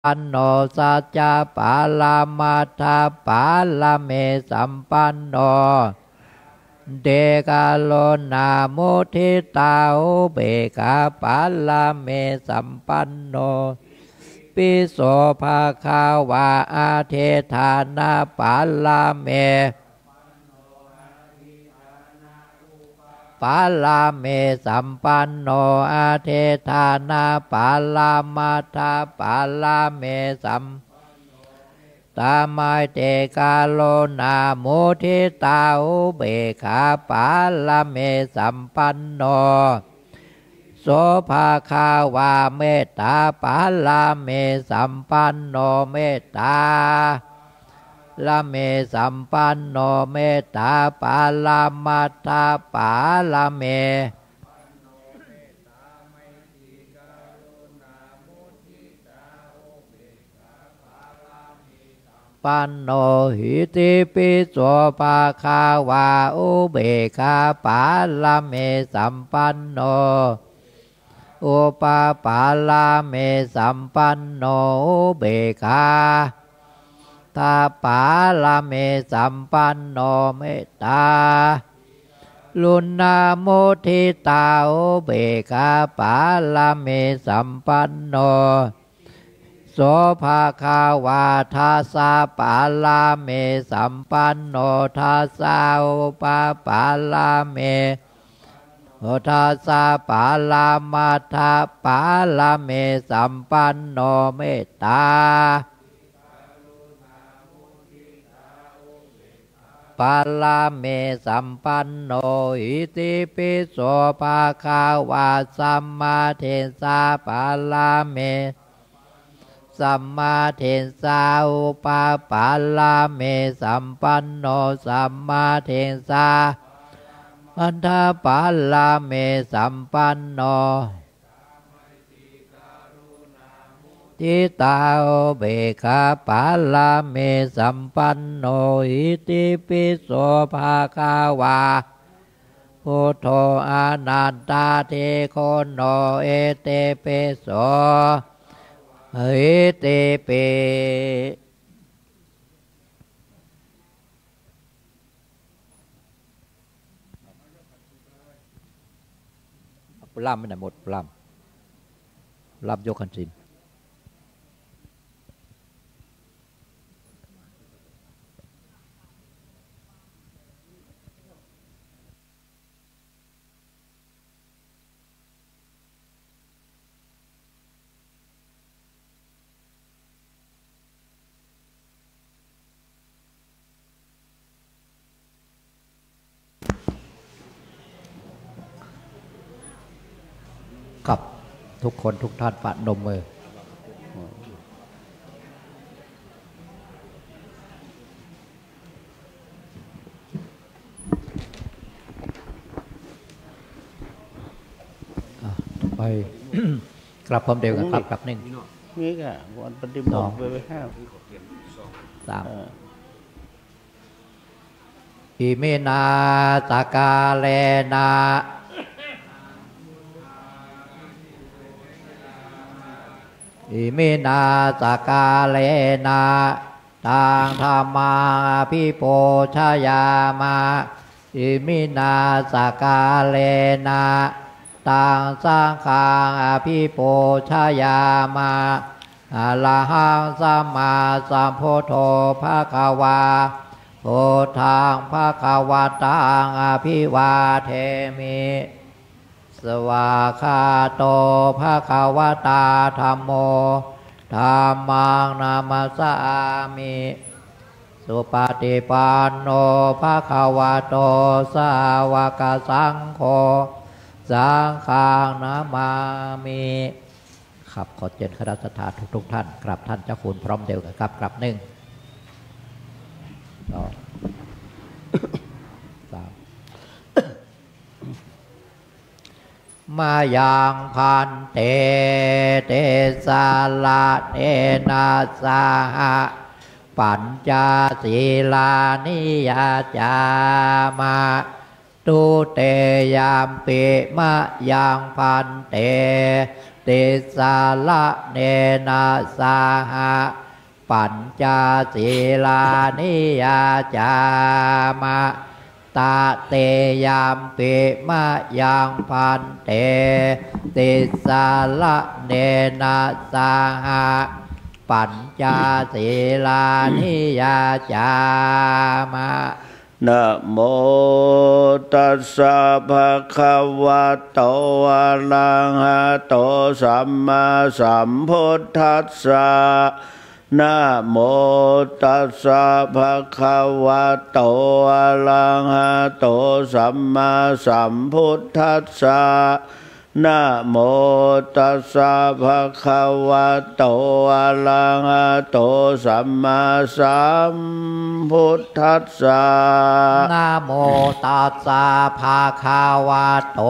ปันโนสัจจะปาลามัทธาปาลาเมสัมปันโนเดกาโลนามุทิตาอุเบกาปาลาเมสัมปันโนปิโสภาคาวาอาเทธานาปาลาเมปาลาเมสัมปันโนอาเทธานาปาลามัทธาปาลาเมสัมตามายเตกาโลนามุทิตาอุเบขาปาลาเมสัมปันโนโสภาคาวาเมตตาปาลาเมสัมปันโนเมตตาลาเมสัมปันโนเมตตาปาลามัทธาปาลาเมปันโนหิติปิโสภาคาวาอุเบคาปาลาเมสัมปันโนอุปปาลาเมสัมปันโนอุเบคาตาปาลาเมสัมปันโนเมตตาลุนาโมทิตาอุเบคาปาลาเมสัมปันโนโสภาคาวาทาสาปาลาเมสัมปันโนทาสาอุปปาลาเมโอทาสาปาลามัทธาปาลาเมสัมปันโนเมตตาปาลาเมสัมปันโนอิติปิโสภาคาวาสัมมาเทสาปาลาเมสัมมาเทสาอุปปาลาเมสัมปันโนสัมมาเทสาอันธาปาลาเมสัมปันโนทิตาอุเบคาปาลาเมสัมปันโนอิติปิโสภาคาวาพุทโธอนันตาเทโคโนเอเตเปโสเอเตเปปลามไม่ได้หมดปลามยกขันสินกับทุกคนทุกท่านปะนมมือไป กลับพร้อมเดียวกันครับกลับหนึ่งนี่ค่ะวันปฏิบัติไปห้าสามอิเมนาตากาเลนาอิมินาสกาเลนะตังธรรมาภิโพชยามาอิมินาสกาเลนะตังสังฆังอภิโพชยามาอะระหังสัมมาสัมพุทโธภควาพุทธังภควตังอภิวาเทมิสวากขาโตภควตาธัมโมธัมมังนามัสสามิสุปฏิปันโนภควโตสาวกสังโฆสังฆังนามามิครับขอเจริญคณะสัตยาทุกท่านกราบท่านเจ้าคุณพร้อมเดียวกันครับกราบหนึ่งสองสามมายังพันเตเตสาลาเทนาสาหะปัญจศีลานิยาจามาตุเตยามปิมะยังพันเต ติสาละเนนะสาหะปัญจศีลานิยาจามะตาเตยามปิมะยังพันเตติสาละเนนะสาหะปัญจศีลานิยาจามะนะโมตัสสะภะคะวะโตอะระหะโตสัมมาสัมพุทธัสสะนะโมตัสสะภะคะวะโตอะระหะโตสัมมาสัมพุทธัสสะนะโมตัสสะภะคะวะโตอะระหะโตสัมมาสัมพุทธัสสะนะโมตัสสะภะคะวะโต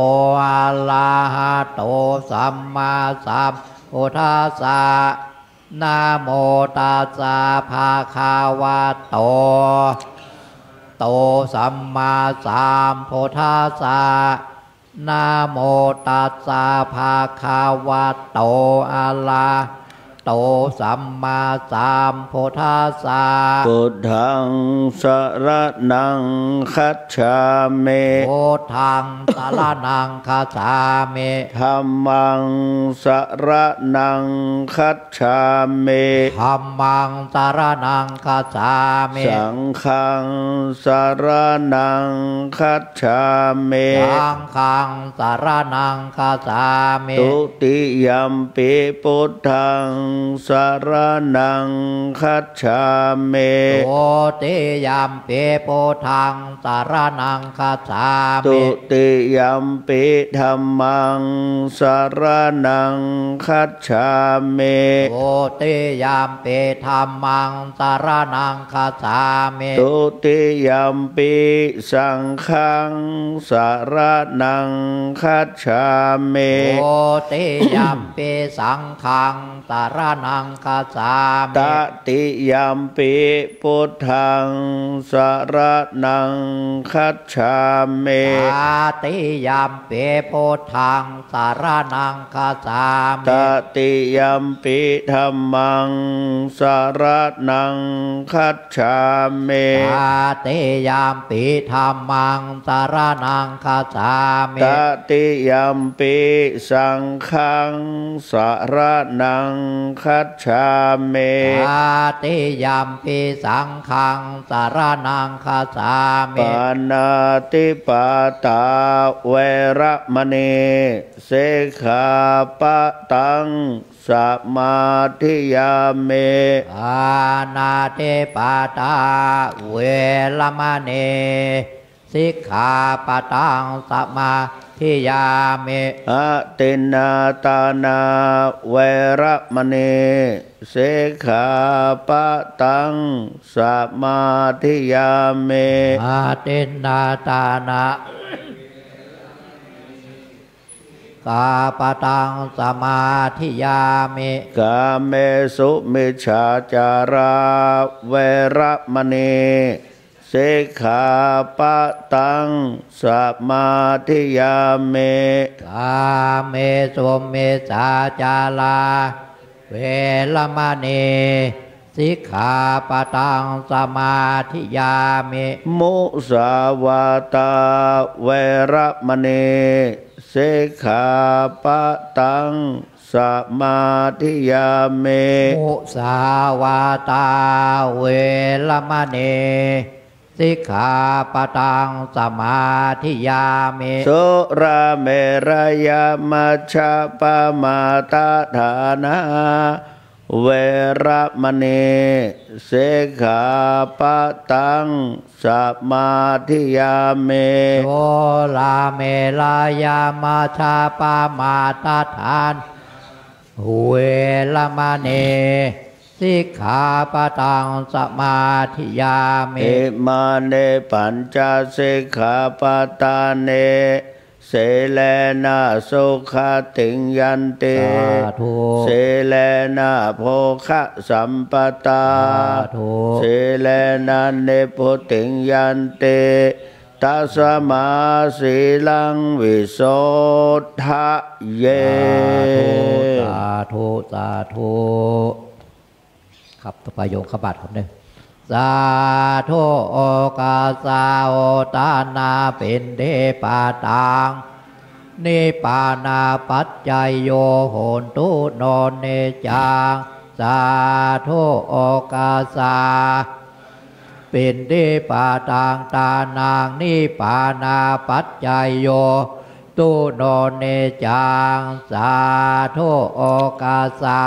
อะระหะโตสัมมาสัมพุทธัสสะนะโมตัสสะภะคะวะโตสัมมาสัมพุทธัสสะนะโมตัสสะภะคะวะโตอะระโตสัมมาสัมพุทธัสสะพุทธังสรณังคัจฉามิพุทธังสรณังคัจฉามิธัมมังสรณังคัจฉามิธัมมังสรณังคัจฉามิสังฆังสรณังคัจฉามิสังฆังสรณังคัจฉามิทุติยัมปิพุทธังสรณังคัจฉามิทุติยัมปิพุทธังสรณังคัจฉามิทุติยัมปิธัมมังสรณังคัจฉามิทุติยัมปิธัมมังสรณังคัจฉามิทุติยัมปิสังฆังสรณังคัจฉามิทุติยัมปิสังฆังสรณังคัจฉามิตติยัมปิพุทธังสรณังคัจฉามิตติยัมปิพุทธังสรณังคัจฉามิตติยัมปิธัมมังสรณังคัจฉามิตติยัมปิธัมมังสรณังคัจฉามิตติยัมปิสังฆังสรณังคัจฉามิตติยัมปิสังฆังสรณังคัจฉามิปานาติปาตาเวระมณีสิกขาปะทังสมาธิยามิปานาติปาตาเวระมณีสิกขาปะทังสมาธิยามิอะตินนาตานาเวระมณีสิกขาปะทังสมาธิยามิอะตินนาตานะกาปะทังสมาธิยามิกาเมสุมิจฉาจาราเวระมณีสิกขาปะทังสมาธิยามิกาเมสุมิจฉาจาราเวรมณีสิกขาปะทังสมาธิยามิมุสาวาตาเวระมณีสิกขาปะทังสมาธิยามิมุสาวาตาเวรมณีสิกขาปะทังสมาธิยามิสุราเมรยมัชฌะปมาตฐานาเวระมณีสิกขาปะทังสมาธิยามิสุราเมรยมัชฌะปมาตฐานเวรมณีสิกขาปะทังสมาธิยามิอิมาเนปัญจสิกขาปะทานิเสเลนะสุขติงยันติเสเลนะโภคะสัมปตาเสเลนะเนพุติงยันติ ตัสมาสีลังวิโสทะเยสาธุสาธุครับต่อไปโยมขบัดครับเนี่ยสาธุโอกาสาโอตานาเป็นเดปาตังนิปานาปัจจัยโยโหนตุโนเนจังสาธุโอกาสาเป็นเดปาตังตานางนิปานาปัจจัยโยตุโนเนจังสาธุโอกาสา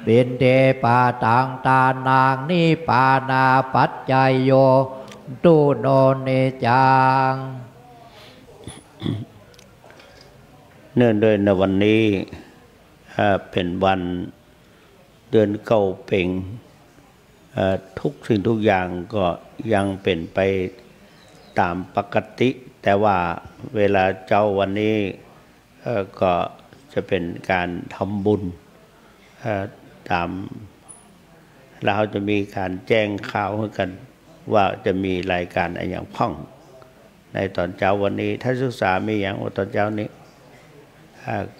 เป็นเดปาตังตานางนิปานาปัจจัยโยตุโนเนจังเนื่องด้วยในวันนี้เป็นวันเดือนเก้าเพ็งทุกสิ่งทุกอย่างก็ยังเป็นไปตามปกติแต่ว่าเวลาเจ้าวันนี้ก็จะเป็นการทำบุญตามเราจะมีการแจ้งข่าวให้กันว่าจะมีรายการอะไรอย่างพ่องในตอนเช้าวันนี้ท่านศึกษามีอย่างตอนเช้านี้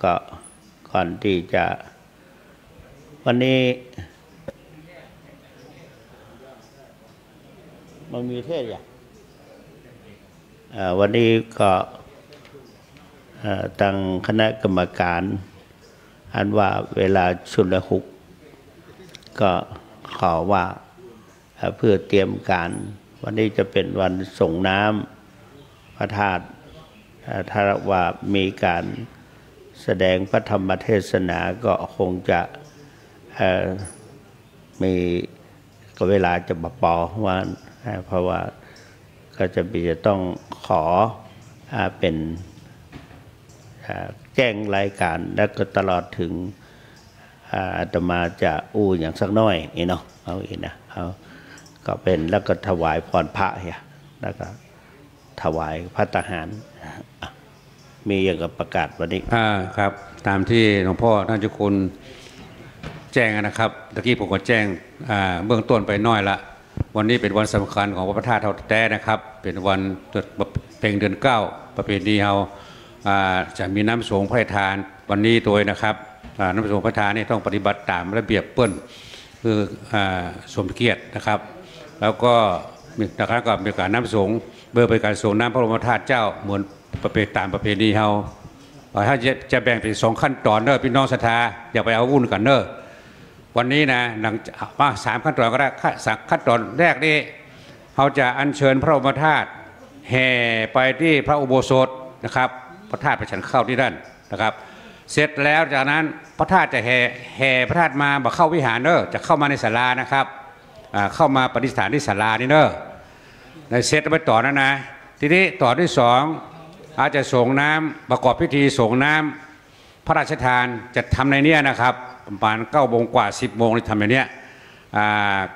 ก็ก่อนที่จะวันนี้มันมีเทศอย่างวันนี้ก็ตั้งคณะกรรมการอันว่าเวลาชุลหุกก็ขอว่าเพื่อเตรียมการวันนี้จะเป็นวันส่งน้ำพระธาตุถ้าว่ามีการแสดงพระธรรมเทศนาก็คงจะมีก็เวลาจะปอว่าเพราะว่าก็จะต้องขอเป็นแจ้งรายการแล้วก็ตลอดถึงอาตมาจะอู้อย่างสักน้อยนี่เนาะเอาอีกนะเอาก็เป็นแล้วก็ถวายพรพระเนี่ยแล้วก็ถวายพระทหารมีอย่างกับประกาศวันนี้ครับตามที่หลวงพ่อท่านเจ้าคุณแจ้งนะครับตะกี้ผมก็แจ้งเบื้องต้นไปน้อยละวันนี้เป็นวันสำคัญของพระธาตุเท่าแต้นะครับเป็นวันเพ็งเดือน9ประเพณีเราจะมีน้ำสงฆ์พระราชทานวันนี้ตัวนะครับน้ำสงฆ์พระราชทานนี่ต้องปฏิบัติตามระเบียบเปิ้ลคือสมเกียรตินะครับแล้วก็มีนะครับก็มีการน้ำสงฆ์เบอร์เป็นการส่งน้ำพระบรมธาตุเจ้าเหมือนตามประเพณีเราถ้าจะแบ่งเป็น2ขั้นตอนเนอะพี่น้องศรัทธาอย่าไปเอาวุ่นกันเนอะวันนี้นะหลังมา3ขั้นตอนก็ได้ขั้นตอนแรกนี่เราจะอัญเชิญพระบรมธาตุแห่ไปที่พระอุโบสถนะครับพระธาตุไปฉันเข้าที่นั่นนะครับเสร็จแล้วจากนั้นพระธาตุจะแห่พระธาตุมาเข้าวิหารเนอะจะเข้ามาในศาลานะครับเข้ามาปฏิสถานที่ศาลานี่เนอะในเสร็จไปต่อนะทีนี้ต่อที่2อาจจะส่งน้ำประกอบพิธีส่งน้ำพระราชทานจะทำในนี้นะครับประมาณ9 โมงกว่า10 โมงที่ทำในนี้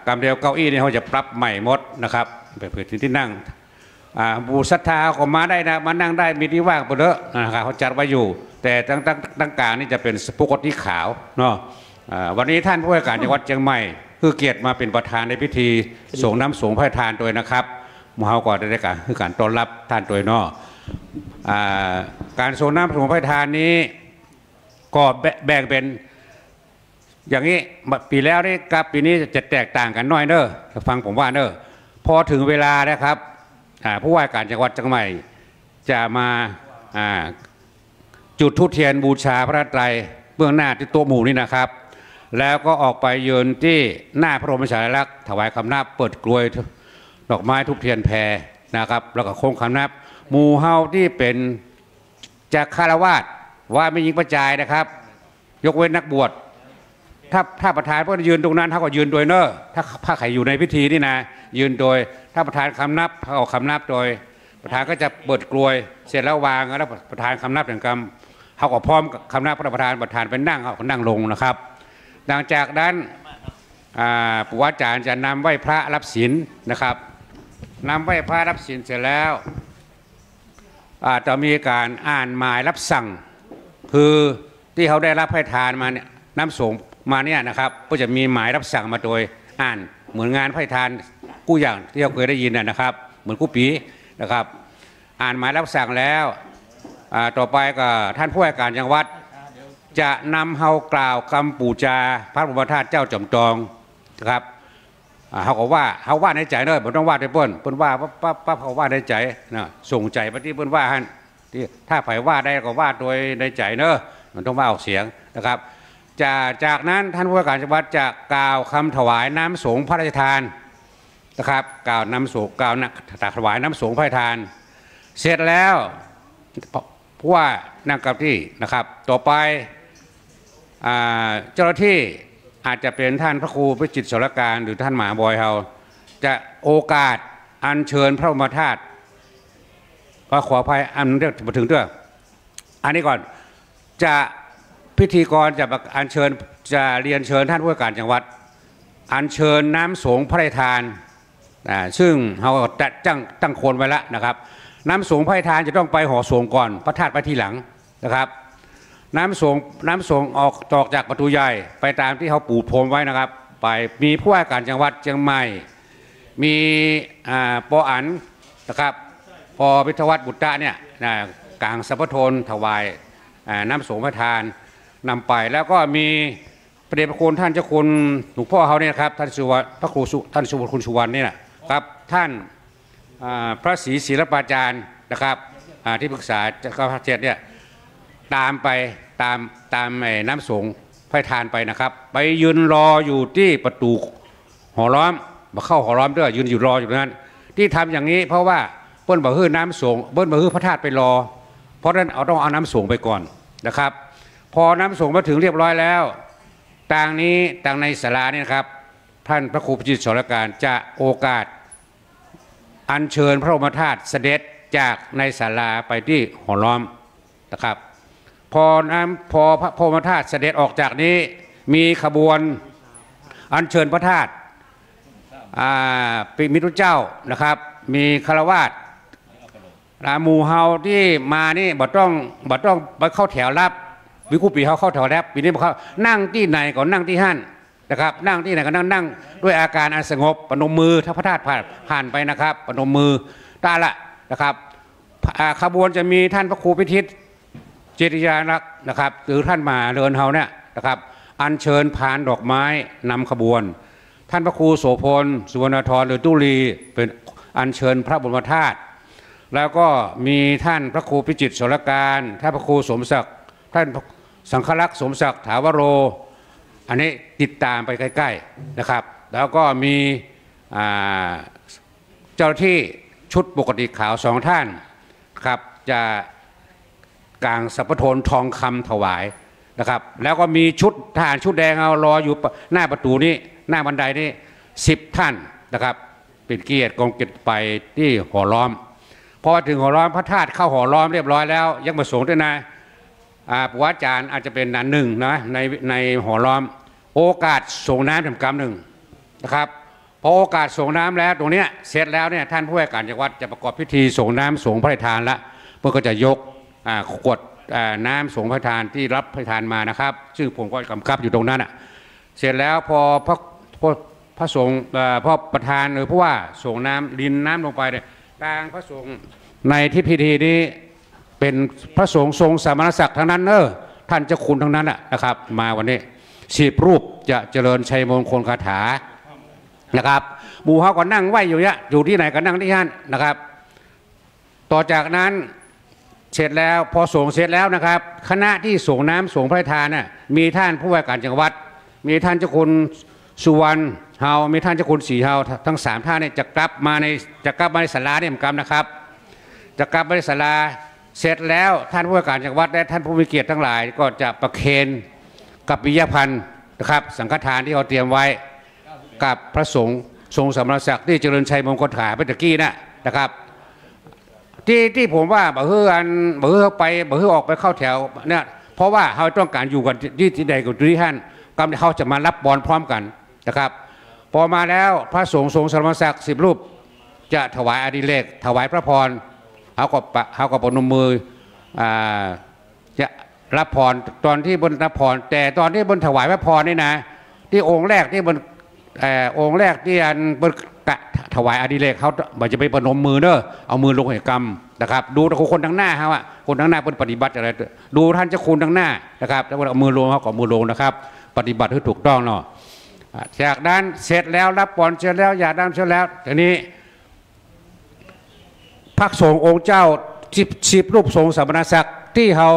กำเดียวเก้าอี้นี่เขาจะปรับใหม่หมดนะครับไปเพื่อที่นั่งบูศรัทธาก็มาได้นะมานั่งได้มีที่ว่างไปเถอะนะครับเขาจัดไว้อยู่แต่ตั้งกลางนี่จะเป็นปกติขาวเนาะวันนี้ท่านผู้ว่าการจังหวัดเชียงใหม่คือเกียรติมาเป็นประธานในพิธีส่งน้ำสงฆ์พระราชทานโดยนะครับมหาก่อนได้การคือการต้อนรับท่านโดยเนาะการส่งน้ำสงฆ์พระราชทานนี้ก็แบ่งเป็นอย่างนี้ปีแล้วนี่กับปีนี้จะแตกต่างกันน้อยเนอะฟังผมว่าเนอะพอถึงเวลานะครับผู้ว่าการจังหวัดเชียงใหม่จะมาจุดธูปเทียนบูชาพระไตรเบื้องหน้าที่โต๊ะหมู่นี่นะครับแล้วก็ออกไปยืนที่หน้าพระบรมฉายาลักษณ์ถวายคำนับเปิดกลวยดอกไม้ธูปเทียนแพรนะครับแล้วก็โค้งคำนับหมู่เฮาที่เป็นจากฆราวาสว่าไม่ยิงประจายนะครับยกเว้นนักบวชถ้าประธานก็ยืนตรงนั้นเท่ากับยืนโดยเนอะถ้าใครอยู่ในพิธีนี่นะยืนโดยถ้าประธานคำนับเขาเอาคำนับโดยประธานก็จะเปิดกลวยเสร็จแล้ววางแล้วประธานคำนับอย่างกำเขาก็พร้อมคำนับประธานไปนั่งเขาก็นั่งลงนะครับหลังจากนั้นผู้ว่าจารย์จะนำไหว้พระรับศีลนะครับนำไหว้พระรับศีลเสร็จแล้วจะมีการอ่านหมายรับสั่งคือที่เขาได้รับให้ทานมาเนี่ยน้ำสงฆ์มาเนี่ยนะครับก็จะมีหมายรับสั่งมาโดยอ่านเหมือนงานให้ทานกู้อย่างที่เราเคยได้ยินนะครับเหมือนกู้ปี นะครับอ่านหมายรับสั่งแล้วต่อไปก็ท่านผู้ว่าการจังหวัดจะนำเฮากล่าวคำปูจาพระบรมธาตุเจ้าจอมทองนะครับเขาก็ว่าในใจเนอะผมต้องว่าในเปิ้นว่าป้าเขาว่าในใจนะส่งใจไปที่เปิ้นว่าฮันที่ถ้าไผ่ว่าได้ก็ว่าโดยในใจเนอะมันต้องว่าออกเสียงนะครับจากนั้นท่านผู้ว่าการจังหวัดจะกล่าวคำถวายน้ำสงฆ์พระราชทานนะครับกล่าวถวายน้ำสงฆ์พระราชทานเสร็จแล้วผู้ว่านั่งกับที่นะครับต่อไปเจ้าหน้าที่อาจจะเป็นท่านพระครูพิจิตรสรการหรือท่านหมหาบอยเฮาจะโอกาสอัญเชิญพระบรมธาตุก็ขออภัยอันเรียกมาถึงด้วยอันนี้ก่อนจะพิธีกรจะอัญเชิญจะเรียนเชิญท่านผู้ว่าการจังหวัดอัญเชิญน้ำสงฆ์พระราชทานซึ่งเราตั้งโคนไว้แล้วนะครับน้ำสงฆ์พระราชทานจะต้องไปห่อสงฆ์ก่อนพระธาตุไปทีหลังนะครับน้ำสงฆ์ออกจากประตูใหญ่ไปตามที่เขาปูพรมไว้นะครับไปมีผู้ว่าการจังหวัดเชียงใหม่มีปออันนะครับพอพิทวัฒน์บุตรเนี่ยกลางสัพพโทนถวายน้ำสงฆ์พระทานนำไปแล้วก็มีพระเดชพระคุณท่านเจ้าคุณหลวงพ่อเขาเนี่ยครับท่านสุวรรณพระครูท่านคุณสุวรรณนี่นะครับท่านพระศรีศิลปาจารย์นะครับที่ปรึกษาเจ้าพระเจ้าเนี่ยตามไปตามน้ำสงฆ์พระทานไปนะครับไปยืนรออยู่ที่ประตูหอล้อมมาเข้าหอล้อมด้วยยืนอยู่รออยู่นั้นที่ทำอย่างนี้เพราะว่าเปิ้ลบ่ฮื้อน้ำสงฆ์เปิ้ลบ่ฮื้อพระธาตุไปรอเพราะฉะนั้นต้องเอาน้ำสงฆ์ไปก่อนนะครับพอน้ำสงฆ์มาถึงเรียบร้อยแล้วต่างในศาลานี่นะครับท่านพระครูพิจิตรสรการจะโอกาสอัญเชิญพระบรมธาตุเสด็จจากในศาลาไปที่หอล้อมนะครับพอพระบรมธาตุเสด็จออกจากนี้มีขบวนอัญเชิญพระธาตุปิมิตรเจ้านะครับมีคารวาสหมู่เฮาที่มานี่บ่ต้องไปเข้าแถวรับวิคุปีเขาเข้าแถวรับปีนี้เขานั่งที่ไหนก็นั่งที่หั่นนะครับนั่งที่ไหนก็นั่งด้วยอาการอันสงบปนมมือถ้าพระธาตุผ่านไปนะครับปนมมือตาละนะครับขบวนจะมีท่านพระครูพิทิตเจติยานักนะครับหรือท่านมาเดินเฮาเนี่ยนะครับอัญเชิญพานดอกไม้นำขบวนท่านพระครูโสพลสุวรรณธรหรือตุลีเป็นอัญเชิญพระบรมธาตุแล้วก็มีท่านพระครูพิจิตรสรการท่านพระครูสมศักดิ์ท่านสังฆลักษณ์สมศักดิ์ถาวโรอันนี้ติดตามไปใกล้ๆนะครับแล้วก็มีเจ้าที่ชุดปกติขาวสองท่านครับจะกลางสัพพโทนทองคำถวายนะครับแล้วก็มีชุดทหารชุดแดงเอารออยู่หน้าประตูนี้หน้าบันไดนี่10 ท่านนะครับเป็นเกียรติกองเกียรติไปที่หอล้อมพอถึงหอล้อมพระธาตุเข้าหอล้อมเรียบร้อยแล้วยังมาส่งด้วยนะผู้ว่าจารย์อาจจะเป็นหนึ่งนะในหอล้อมโอกาสส่งน้ำถึงกำหนึ่งนะครับพอโอกาสส่งน้ำแล้วตรงนี้เสร็จแล้วเนี่ยท่านผู้ว่าการจังหวัดจะประกอบพิธีส่งน้ำส่งพระราชทานละเพื่อก็จะยกขวดน้ำส่งพระราชทานที่รับพระราชทานมานะครับซึ่งผมก็กำกับอยู่ตรงนั้นเสร็จแล้วพอพระสงฆ์พอประธานหรือผู้ว่าส่งน้ำลินน้ำลงไปเนี่ยทางพระสงฆ์ในที่พิธีนี้เป็นพระสงฆ์ทรงสมณศักดิ์ทั้งนั้นท่านเจ้าคุณทั้งนั้นนะครับมาวันนี้10 รูปจะเจริญชัยมงคลคาถานะครับบูเขาก็นั่งไหวอยู่เนี่ยอยู่ที่ไหนก็นั่งที่นั่นนะครับต่อจากนั้นเสร็จแล้วพอส่งเสร็จแล้วนะครับคณะที่ส่งน้ำส่งพระราชทานน่ะมีท่านผู้ว่าการจังหวัดมีท่านเจ้าคุณสุวรรณเฮามีท่านเจ้าคุณศรีเฮาทั้ง3 ท่านเนี่ยจะกลับมาในศาลาเนี่ยเหมือนกันนะครับจะกลับมาในศาลาเสร็จแล้วท่านผู้ว่าการจังหวัดและท่านผู้มีเกียรติทั้งหลายก็จะประเคนกับปิยพันธ์นะครับสังฆทานที่เขาเตรียมไว้กับพระสงฆ์ทรงสมณศักดิ์ที่เจริญชัยมงคลคาถาเมื่อกี้นะครับที่ผมว่าบ่ฮื้อไปบ่ฮื้อออกไปเข้าแถวเนี่ยเพราะว่าเขาต้องการอยู่กันที่ใดกับที่ท่านกำลังเขาจะมารับบอลพร้อมกันนะครับพอมาแล้วพระสงฆ์ทรงสมณศักดิ์10 รูปจะถวายอดิเรกถวายพระพรเขาก็ปนมมือจะรับพรตอนที่บนรับพรแต่ตอนที่บนถวายพระพรนี่นะที่องค์แรกที่บน องค์แรกที่อันเปิดกะถวายอดิเรกเขามันจะไปประนมมือเด้อเอามือลงให้กำนะครับดูแต่คนทั้งหน้าเขาอะคนทั้งหน้าเป็นปฏิบัติอะไรดูท่านเจ้าคุณทั้งหน้านะครับแล้วเอามือลงเขาก็มือลงนะครับปฏิบัติให้ถูกต้องเนาะจากนั้นเสร็จแล้วรับปอนเสร็จแล้วอย่าดำเสร็จแล้วทีนี้พระสงฆ์องค์เจ้า10 รูปสงฆ์สมณศักดิ์ที่เขา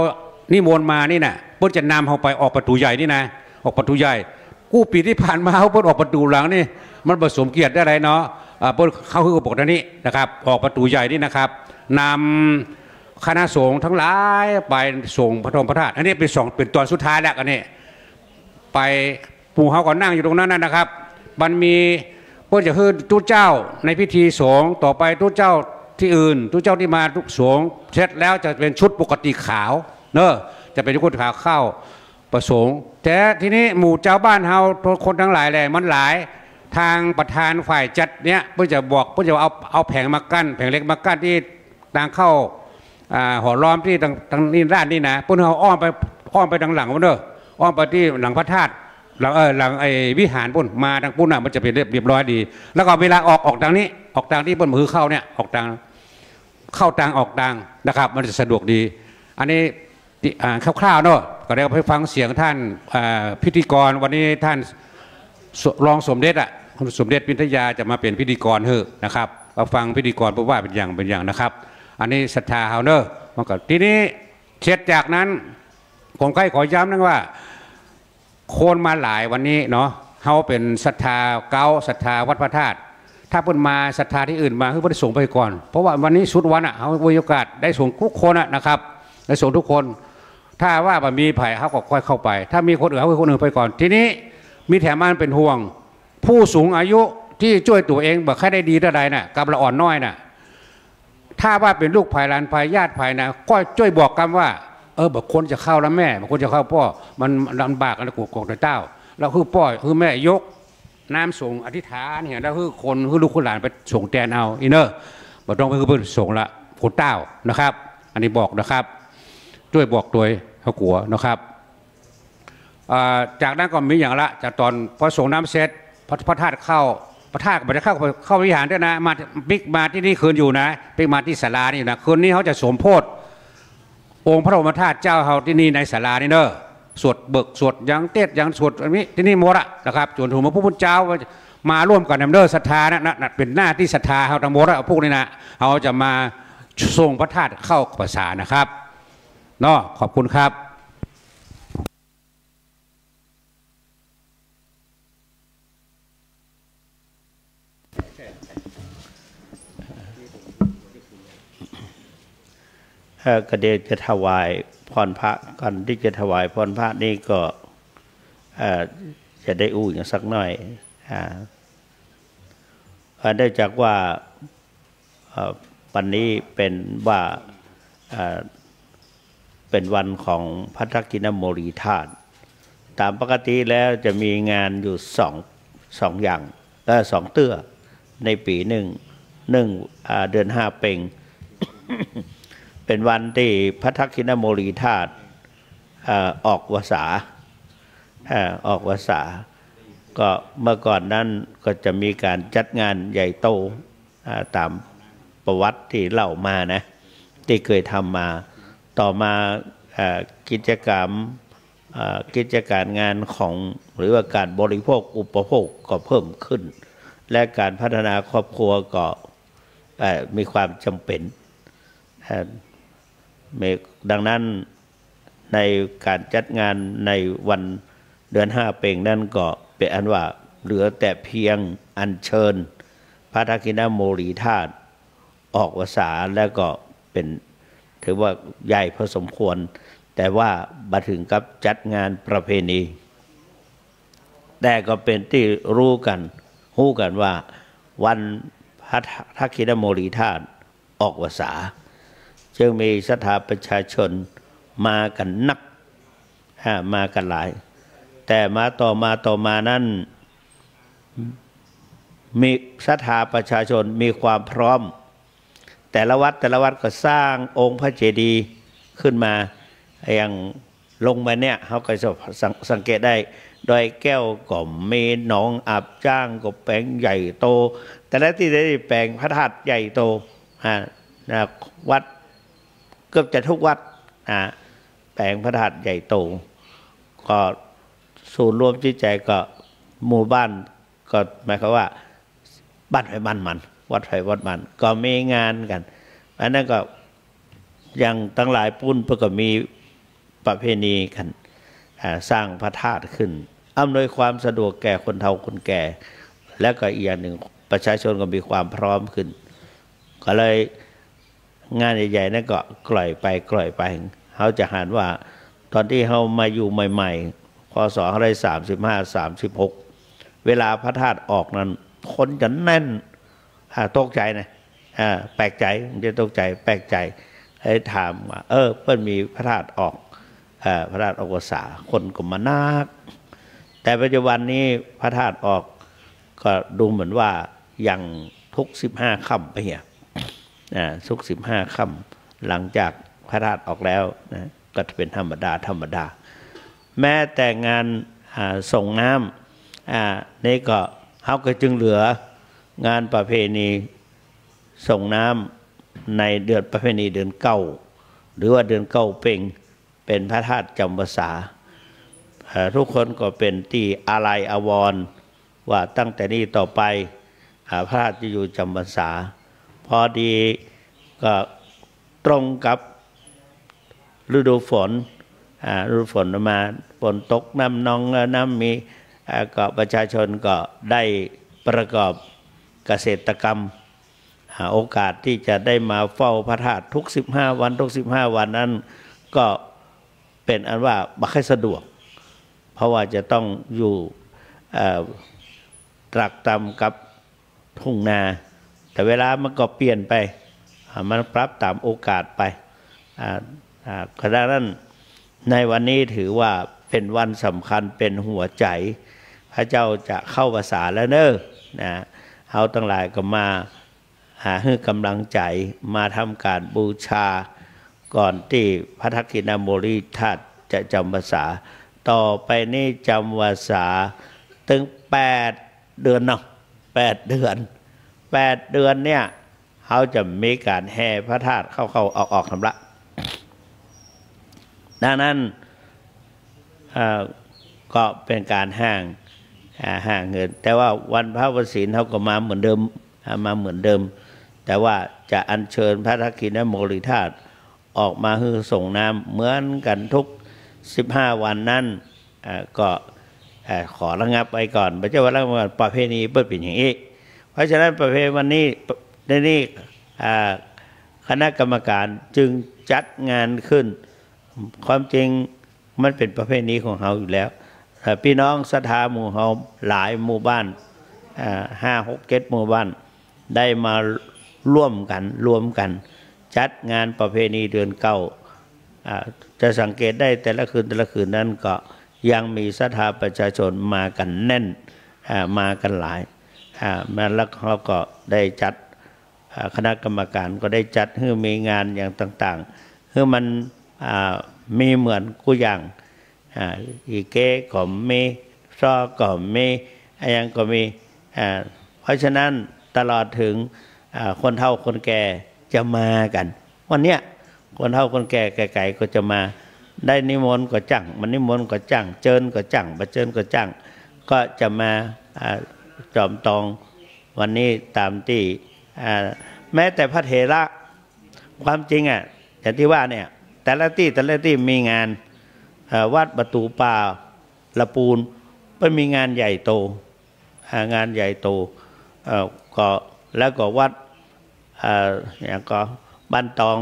นิมนต์มานี่นะเพื่อจะนำเขาไปออกประตูใหญ่นี่นะออกประตูใหญ่กู้ปีที่ผ่านมาเขาเพิ่งออกประตูหลังนี่มันผสมเกียรติได้ไรเนาะเพิ่งเขาคือบอกนี้นะครับออกประตูใหญ่นี่นะครับนำคณะสงฆ์ทั้งหลายไปส่งพระธรรมพระธาตุอันนี้เป็นตอนสุดท้ายแล้วกันนี่ไปปู่เขาก็นั่งอยู่ตรงนั้นนะครับมันมีเพื่อจะคือตู้เจ้าในพิธีสงฆ์ต่อไปตู้เจ้าที่อื่นตู้เจ้าที่มาทุกสงฆ์เสร็จแล้วจะเป็นชุดปกติขาวเนอะจะเป็นชุดขาวเข้าประสงค์แต่ทีนี้หมู่เจ้าบ้านเฮาคนทั้งหลายแหละมันหลายทางประธานฝ่ายจัดเนี้ยเพื่อจะบอกเพื่อจะเอาแผงมากั้นแผงเล็กมากั้นที่ทางเข้าหอล้อมที่ทางนี่ด้านนี่นะเพื่อเอาอ้อมไปทางหลังมันเนอะอ้อมไปที่หลังพระธาตุหลังไอ้วิหารปุ่นมาทางปุ่นน่ะมันจะเป็นเรียบร้อยดีแล้วก็เวลาออกทางนี้ออกทางที่ปุ่นมือเข้าเนี่ยออกทางเข้าทางออกทางนะครับมันจะสะดวกดีอันนี้คร่าวๆเนาะก็ได้ไปฟังเสียงท่านพิธีกรวันนี้ท่านรองสมเด็จสมเด็จวิทยาจะมาเป็นพิธีกรเถอะนะครับมาฟังพิธีกรพูดว่าเป็นอย่างนะครับอันนี้ศรัทธาเฮาเนอะมันก็ทีนี้เสร็จจากนั้นผมใกล้ขอย้ำนะว่าคนมาหลายวันนี้เนาะเฮาเป็นศรัทธาเก้าศรัทธาวัดพระธาตุถ้าเพิ่นมาศรัทธาที่อื่นมาเพิ่นส่งไปก่อนเพราะว่าวันนี้สุดวันเฮามีโอกาสได้ส่งทุกคนนะครับได้ส่งทุกคนถ้าว่ามันมีไผ่เขาก็ค่อยเข้าไปถ้ามีคนอื่นเขาคนอื่นไปก่อนทีนี้มีแถมมันเป็นห่วงผู้สูงอายุที่ช่วยตัวเองบอกแค่ได้ดีเท่าใดน่ะกับละอ่อนน้อยน่ะถ้าว่าเป็นลูกไผ่หลานไผ่ญาติไผ่นะก็ช่วยบอกกันว่าบอกคนจะเข้าแล้วแม่บอกคนจะเข้าพ่อมันลำบากอะไรกกเต้าแล้วคือพ่อคือแม่ยกน้ำส่งอธิษฐานเนี่ยแล้วคือคนคือลูกคนหลานไปส่งแทนเอาอินเนอร์บอกต้องไปคือเพื่อนส่งละคนเต้านะครับอันนี้บอกนะครับด้วยบอกโดยเขากลัวนะครับจากนั้นก็มีอย่างละจากตอนพอส่งน้ำเสร็จพระธาตุเข้าพระธาตุก็จะเข้าวิหารด้วยนะมาปิกมาที่นี่คืนอยู่นะปิกมาที่ศาลานี่นะคืนนี้เขาจะสมโพธิองค์พระบรมธาตุเจ้าเขาที่นี่ในศาลานี่เนอะสวดเบิกสวดยังเทศยังสวดอันนี้ที่นี่หมดนะครับส่วนถูกพระพุทธเจ้ามาร่วมกันนำเด้อศรัทธานะเป็นหน้าที่ศรัทธาเขาทั้งหมดพวกนี้นะเขาจะมาส่งพระธาตุเข้าภาษานะครับเนาะขอบคุณครับก็เดี๋ยวจะถวายพรพระก่อนที่จะถวายพรพระนี่ก็จะได้อู้อย่างสักหน่อยเนื่องจากว่าวันนี้เป็นว่าเป็นวันของพระทักษิณโมลีธาตุตามปกติแล้วจะมีงานอยู่สองอย่างสองเตื้อในปีหนึ่งเดือน5 เพ็ง เป็นวันที่พระทักษิณโมลีธาตุออกวสาก็เมื่อก่อนนั้นก็จะมีการจัดงานใหญ่โตตามประวัติที่เล่ามานะที่เคยทำมาต่อมากิจการงานของหรือว่าการบริโภคอุปโภคก็เพิ่มขึ้นและการพัฒนาครอบครัวก็มีความจำเป็นดังนั้นในการจัดงานในวันเดือน5 เพ็งนั่นก็เป็นอันว่าเหลือแต่เพียงอัญเชิญพระทักษิณโมลีธาตุออกวสาแล้วก็เป็นถือว่าใหญ่พอสมควรแต่ว่ามาถึงกับจัดงานประเพณีแต่ก็เป็นที่รู้กันว่าวันพระทักษิณโมลีธาตุออกวสาจึงมีศรัทธาประชาชนมากันนักมากันหลายแต่มาต่อมานั้นมีศรัทธาประชาชนมีความพร้อมแต่ละวัดก็สร้างองค์พระเจดีย์ขึ้นมาอย่างลงมาเนี่ยเขาก็จะสังเกตได้ ดอยแก้วก็มีหนองอาบจ้างก็แปลงใหญ่โตแต่ละที่ได้แปลงพระธาตุใหญ่โตนะวัดเกือบจะทุกวัดแปลงพระธาตุใหญ่โตก็ศูนย์รวมจิตใจก็หมู่บ้านก็หมายความว่าบ้านไผ่บ้านมันวัดไผ่วัดมันก็มีงานกันอันนั้นก็ยังตั้งหลายปุ้นเพื่อก็มีประเพณีกันสร้างพระธาตุขึ้นอำนวยความสะดวกแก่คนเฒ่าคนแก่และก็อีกอย่างหนึ่งประชาชนก็มีความพร้อมขึ้นก็เลยงานใหญ่ๆนั่นก็กล่อยไปเขาจะหันว่าตอนที่เขามาอยู่ใหม่ๆพศ35-36เวลาพระธาตุออกนั้นคนจะแน่นตกใจนะแปลกใจจะตกใจแปลกใจให้ถามว่าเพิ่นมีพระธาตุออกพระธาตุออกพรรษาคนก็มานักแต่ปัจจุบันนี้พระธาตุออกก็ดูเหมือนว่ายังทุก15 ค่ำไปเนี่ยทุก15 ค่ำหลังจากพระธาตุออกแล้วนะก็จะเป็นธรรมดาแม้แต่งานส่งน้ำนี่ก็เขาก็จึงเหลืองานประเพณีส่งน้ำในเดือนประเพณีเดือนเก้าหรือว่าเดือนเก้าเป่งเป็นพระธาตุจำพรรษาทุกคนก็เป็นที่อาลัยอาวรณ์ว่าตั้งแต่นี้ต่อไปพระธาตุจะอยู่จำพรรษาพอดีก็ตรงกับฤดูฝนมาฝนตกน้ำนองน้ำมีก็ประชาชนก็ได้ประกอบเกษตรกรรมโอกาสที่จะได้มาเฝ้าพระธาตุทุก15 วันนั้นก็เป็นอันว่าไม่ค่อยสะดวกเพราะว่าจะต้องอยู่ตรักตรำกับทุ่งนาแต่เวลามันก็เปลี่ยนไปมันปรับตามโอกาสไปขณะนั้นในวันนี้ถือว่าเป็นวันสำคัญเป็นหัวใจพระเจ้าจะเข้าพรรษาแล้วเนอะเอาทั้งหลายก็มาให้กำลังใจมาทำการบูชาก่อนที่พระทักษิณโมลีธาตุจะจำพรรษาต่อไปนี้จำพรรษาถึง8 เดือนเนาะ8 เดือนเนี่ยเขาจะมีการแห่พระธาตุเข้าออกชำระดังนั้นก็เป็นการห่างเงินแต่ว่าวันพระวศีลเขาก็มาเหมือนเดิมแต่ว่าจะอัญเชิญพระทักษิณโมลีธาตุออกมาให้ส่งน้ำเหมือนกันทุก15 วันนั้นก็ขอระงับไว้ก่อนพระเจ้าว่าประเพณีเปิดเป็นอย่างนี้เพราะฉะนั้นประเพณีวันนี้ในนี้คณะกรรมการจึงจัดงานขึ้นความจริงมันเป็นประเพณีของเขาอยู่แล้วพี่น้องศรัทธาหมู่เขาหลายหมู่บ้าน5, 6, 7 หมู่บ้านได้มาร่วมกันจัดงานประเพณีเดือนเก้าจะสังเกตได้แต่ละคืนนั้นก็ยังมีศรัทธาประชาชนมากันแน่นมากันหลายแล้วเขาก็ได้จัดคณะกรรมการก็ได้จัดให้มีงานอย่างต่างๆให้มันมีเหมือนกูอย่างอีเก้ก็มีซอก็มีอะไรอย่างก็มีเพราะฉะนั้นตลอดถึงคนเฒ่าคนแก่จะมากันวันเนี้ยคนเฒ่าคนแก่ไกลๆก็จะมาได้นิมนต์ก็จังมันนิมนต์ก็จังเจิญก็จังบัดเจิญก็จังก็จะมาจอมตองวันนี้ตามที่แม้แต่พระเถระความจริงอย่างที่ว่าเนี่ยแต่ละที่มีงานวัดประตูป่าละปูนเป็นมีงานใหญ่โตก็แล้วก็วัดอย่างก็บ้านตอง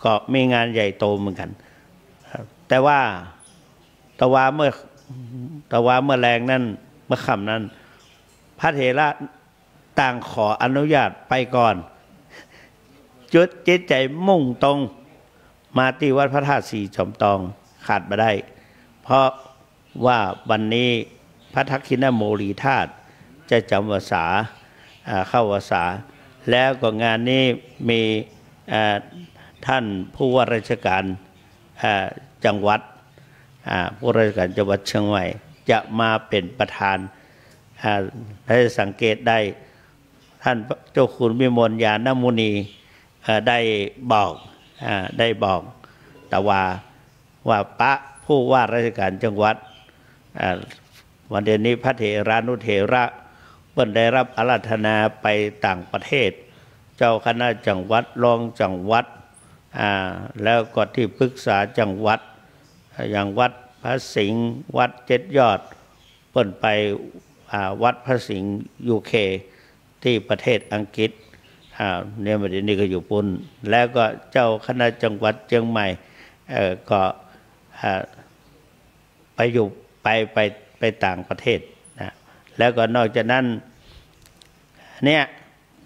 ก็มีงานใหญ่โตเหมือนกันแต่ว่าเมื่อแรงนั้นเมื่อค่ำนั้นพระเถระต่างขออนุญาตไปก่อนจุดจิตใจมุ่งตรงมาที่วัดพระธาตุสีจอมตองขาดมาได้เพราะว่าวันนี้พระทักษิณโมลีธาตุจะจำพรรษาเข้าพรรษาแล้วก็งานนี้มีท่านผู้ว่าราชการจังหวัด ผู้ราชการจังหวัดเชียงใหม่จะมาเป็นประธานได้สังเกตได้ท่านเจ้าคุณวิมลญาณมุนีได้บอกแต่ว่าพระผู้ว่าราชการจังหวัดวันเดือนนี้พระเถรานุเถระเพิ่นได้รับอาราธนาไปต่างประเทศเจ้าคณะจังหวัดรองจังหวัดแล้วก็ที่ปรึกษาจังหวัดอย่างวัดพระสิงห์วัดเจ็ดยอดเพิ่นไปวัดพระสิงห์UKที่ประเทศอังกฤษเนี่ยวันนี้ก็อยู่ปุ่นแล้วก็เจ้าคณะจังหวัดเชียงใหม่ก็ไปอยู่ไปต่างประเทศนะแล้วก็นอกจากนั้นเนี่ย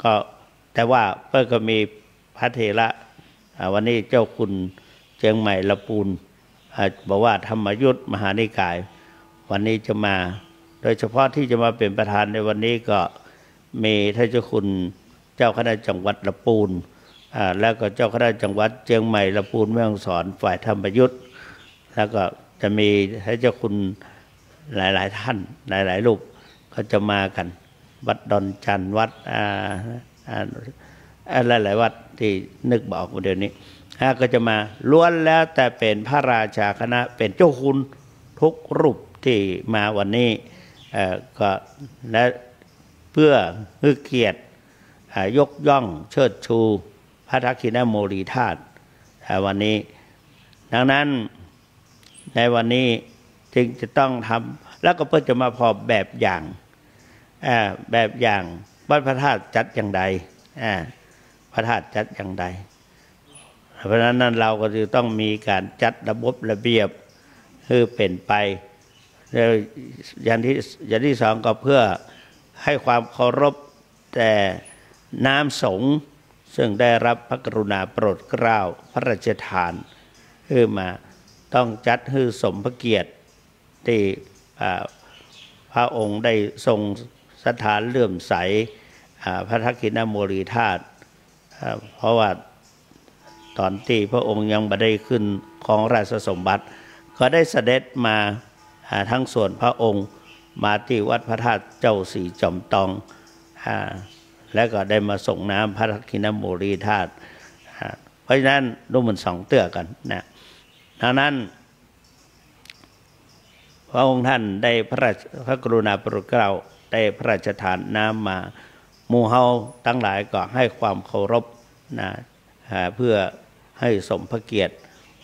ก็แต่ว่าเพิ่นก็มีพระเถระวันนี้เจ้าคุณเชียงใหม่ละปูนบอกว่าธรรมยุทธมหานิกายวันนี้จะมาโดยเฉพาะที่จะมาเป็นประธานในวันนี้ก็มีท่านเจ้าคุณเจ้าคณะจังหวัดละปูนแล้วก็เจ้าคณะจังหวัดเชียงใหม่ละปูนแม่ฮ่องสอนฝ่ายธรรมยุทธแล้วก็จะมีท่านเจ้าคุณหลายๆท่านหลายๆรูปก็จะมากันวัดดอนจันทร์วัดหลายๆวัดที่นึกบอกเดี๋ยวนี้ก็จะมาล้วนแล้วแต่เป็นพระราชาคณะเป็นเจ้าคุณทุกรูปที่มาวันนี้ก็และเพื่อให้เกียรติยกย่องเชิดชูพระทักษิณโมลีธาตุวันนี้ดังนั้นในวันนี้จึงจะต้องทำแล้วก็เพื่อจะมาพอแบบอย่างวัดพระธาตุจัดอย่างใดพระธาตุจัดอย่างใดเพราะฉะนั้นเราก็จะต้องมีการจัดระบบระเบียบคือเป็นไปแล้วอย่างที่สองก็เพื่อให้ความเคารพแต่น้ำสงฆ์ซึ่งได้รับพระกรุณาโปรดเกล้าพระราชทานคือมาต้องจัดให้สมพระเกียรติที่พระองค์ได้ทรงสถานเลื่อมใสพระทักษิณโมลีธาตุเพราะว่าตอนที่พระองค์ยังไม่ได้ขึ้นของราชสมบัติก็ได้เสด็จมาทั้งส่วนพระองค์มาที่วัดพระธาตุเจ้าศรีจอมทองแล้วก็ได้มาส่งน้ำพระทักษิณโมลีธาตุเพราะฉะนั้นดูมันสองเตื้อกันนะดังนั้นพระองค์ท่านได้พระกรุณาโปรดเกล้าได้พระราชทานน้ำมาหมู่เฮาทั้งหลายก็ให้ความเคารพนะเพื่อให้สมพระเกียรติ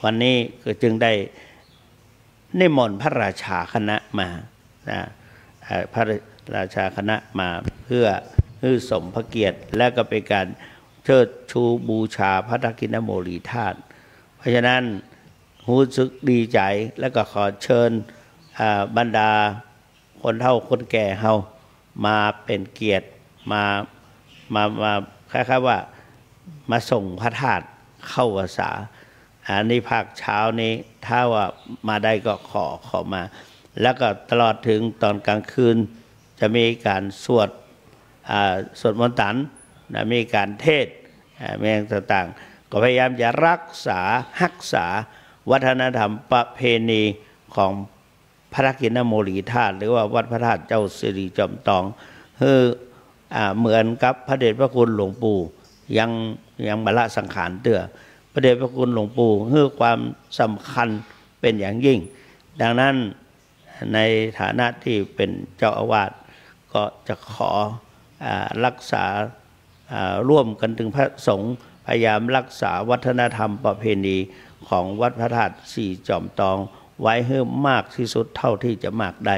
วันนี้ก็จึงได้นิมนต์พระราชาคณะมานะพระราชาคณะมาเพื่อให้สมพระเกียรติและก็เป็นการเชิดชูบูชาพระทักษิณโมลีธาตุเพราะฉะนั้นรู้สึกดีใจและก็ขอเชิญบรรดาคนเฒ่าคนแก่เฮามาเป็นเกียรติมาคล้ายๆว่ามาส่งพระธาตุเข้าพรรษานี่ภาคเช้านี้ถ้าว่ามาได้ก็ขอมาแล้วก็ตลอดถึงตอนกลางคืนจะมีการสวดมนต์ตันมีการเทศเมืองต่างๆก็พยายามจะรักษาวัฒนธรรมประเพณีของพระทักษิณโมลีธาตุหรือว่าวัดพระธาตุเจ้าศรีจอมทองเหมือนกับพระเดชพระคุณหลวงปู่ยังบรรละสังขารเตื้อพระเดชพระคุณหลวงปู่ให้ความสำคัญเป็นอย่างยิ่งดังนั้นในฐานะที่เป็นเจ้าอาวาสก็จะขอรักษาร่วมกันถึงพระสงฆ์พยายามรักษาวัฒนธรรมประเพณีของวัดพระธาตุศรีจอมทองไว้ให้มากที่สุดเท่าที่จะมากได้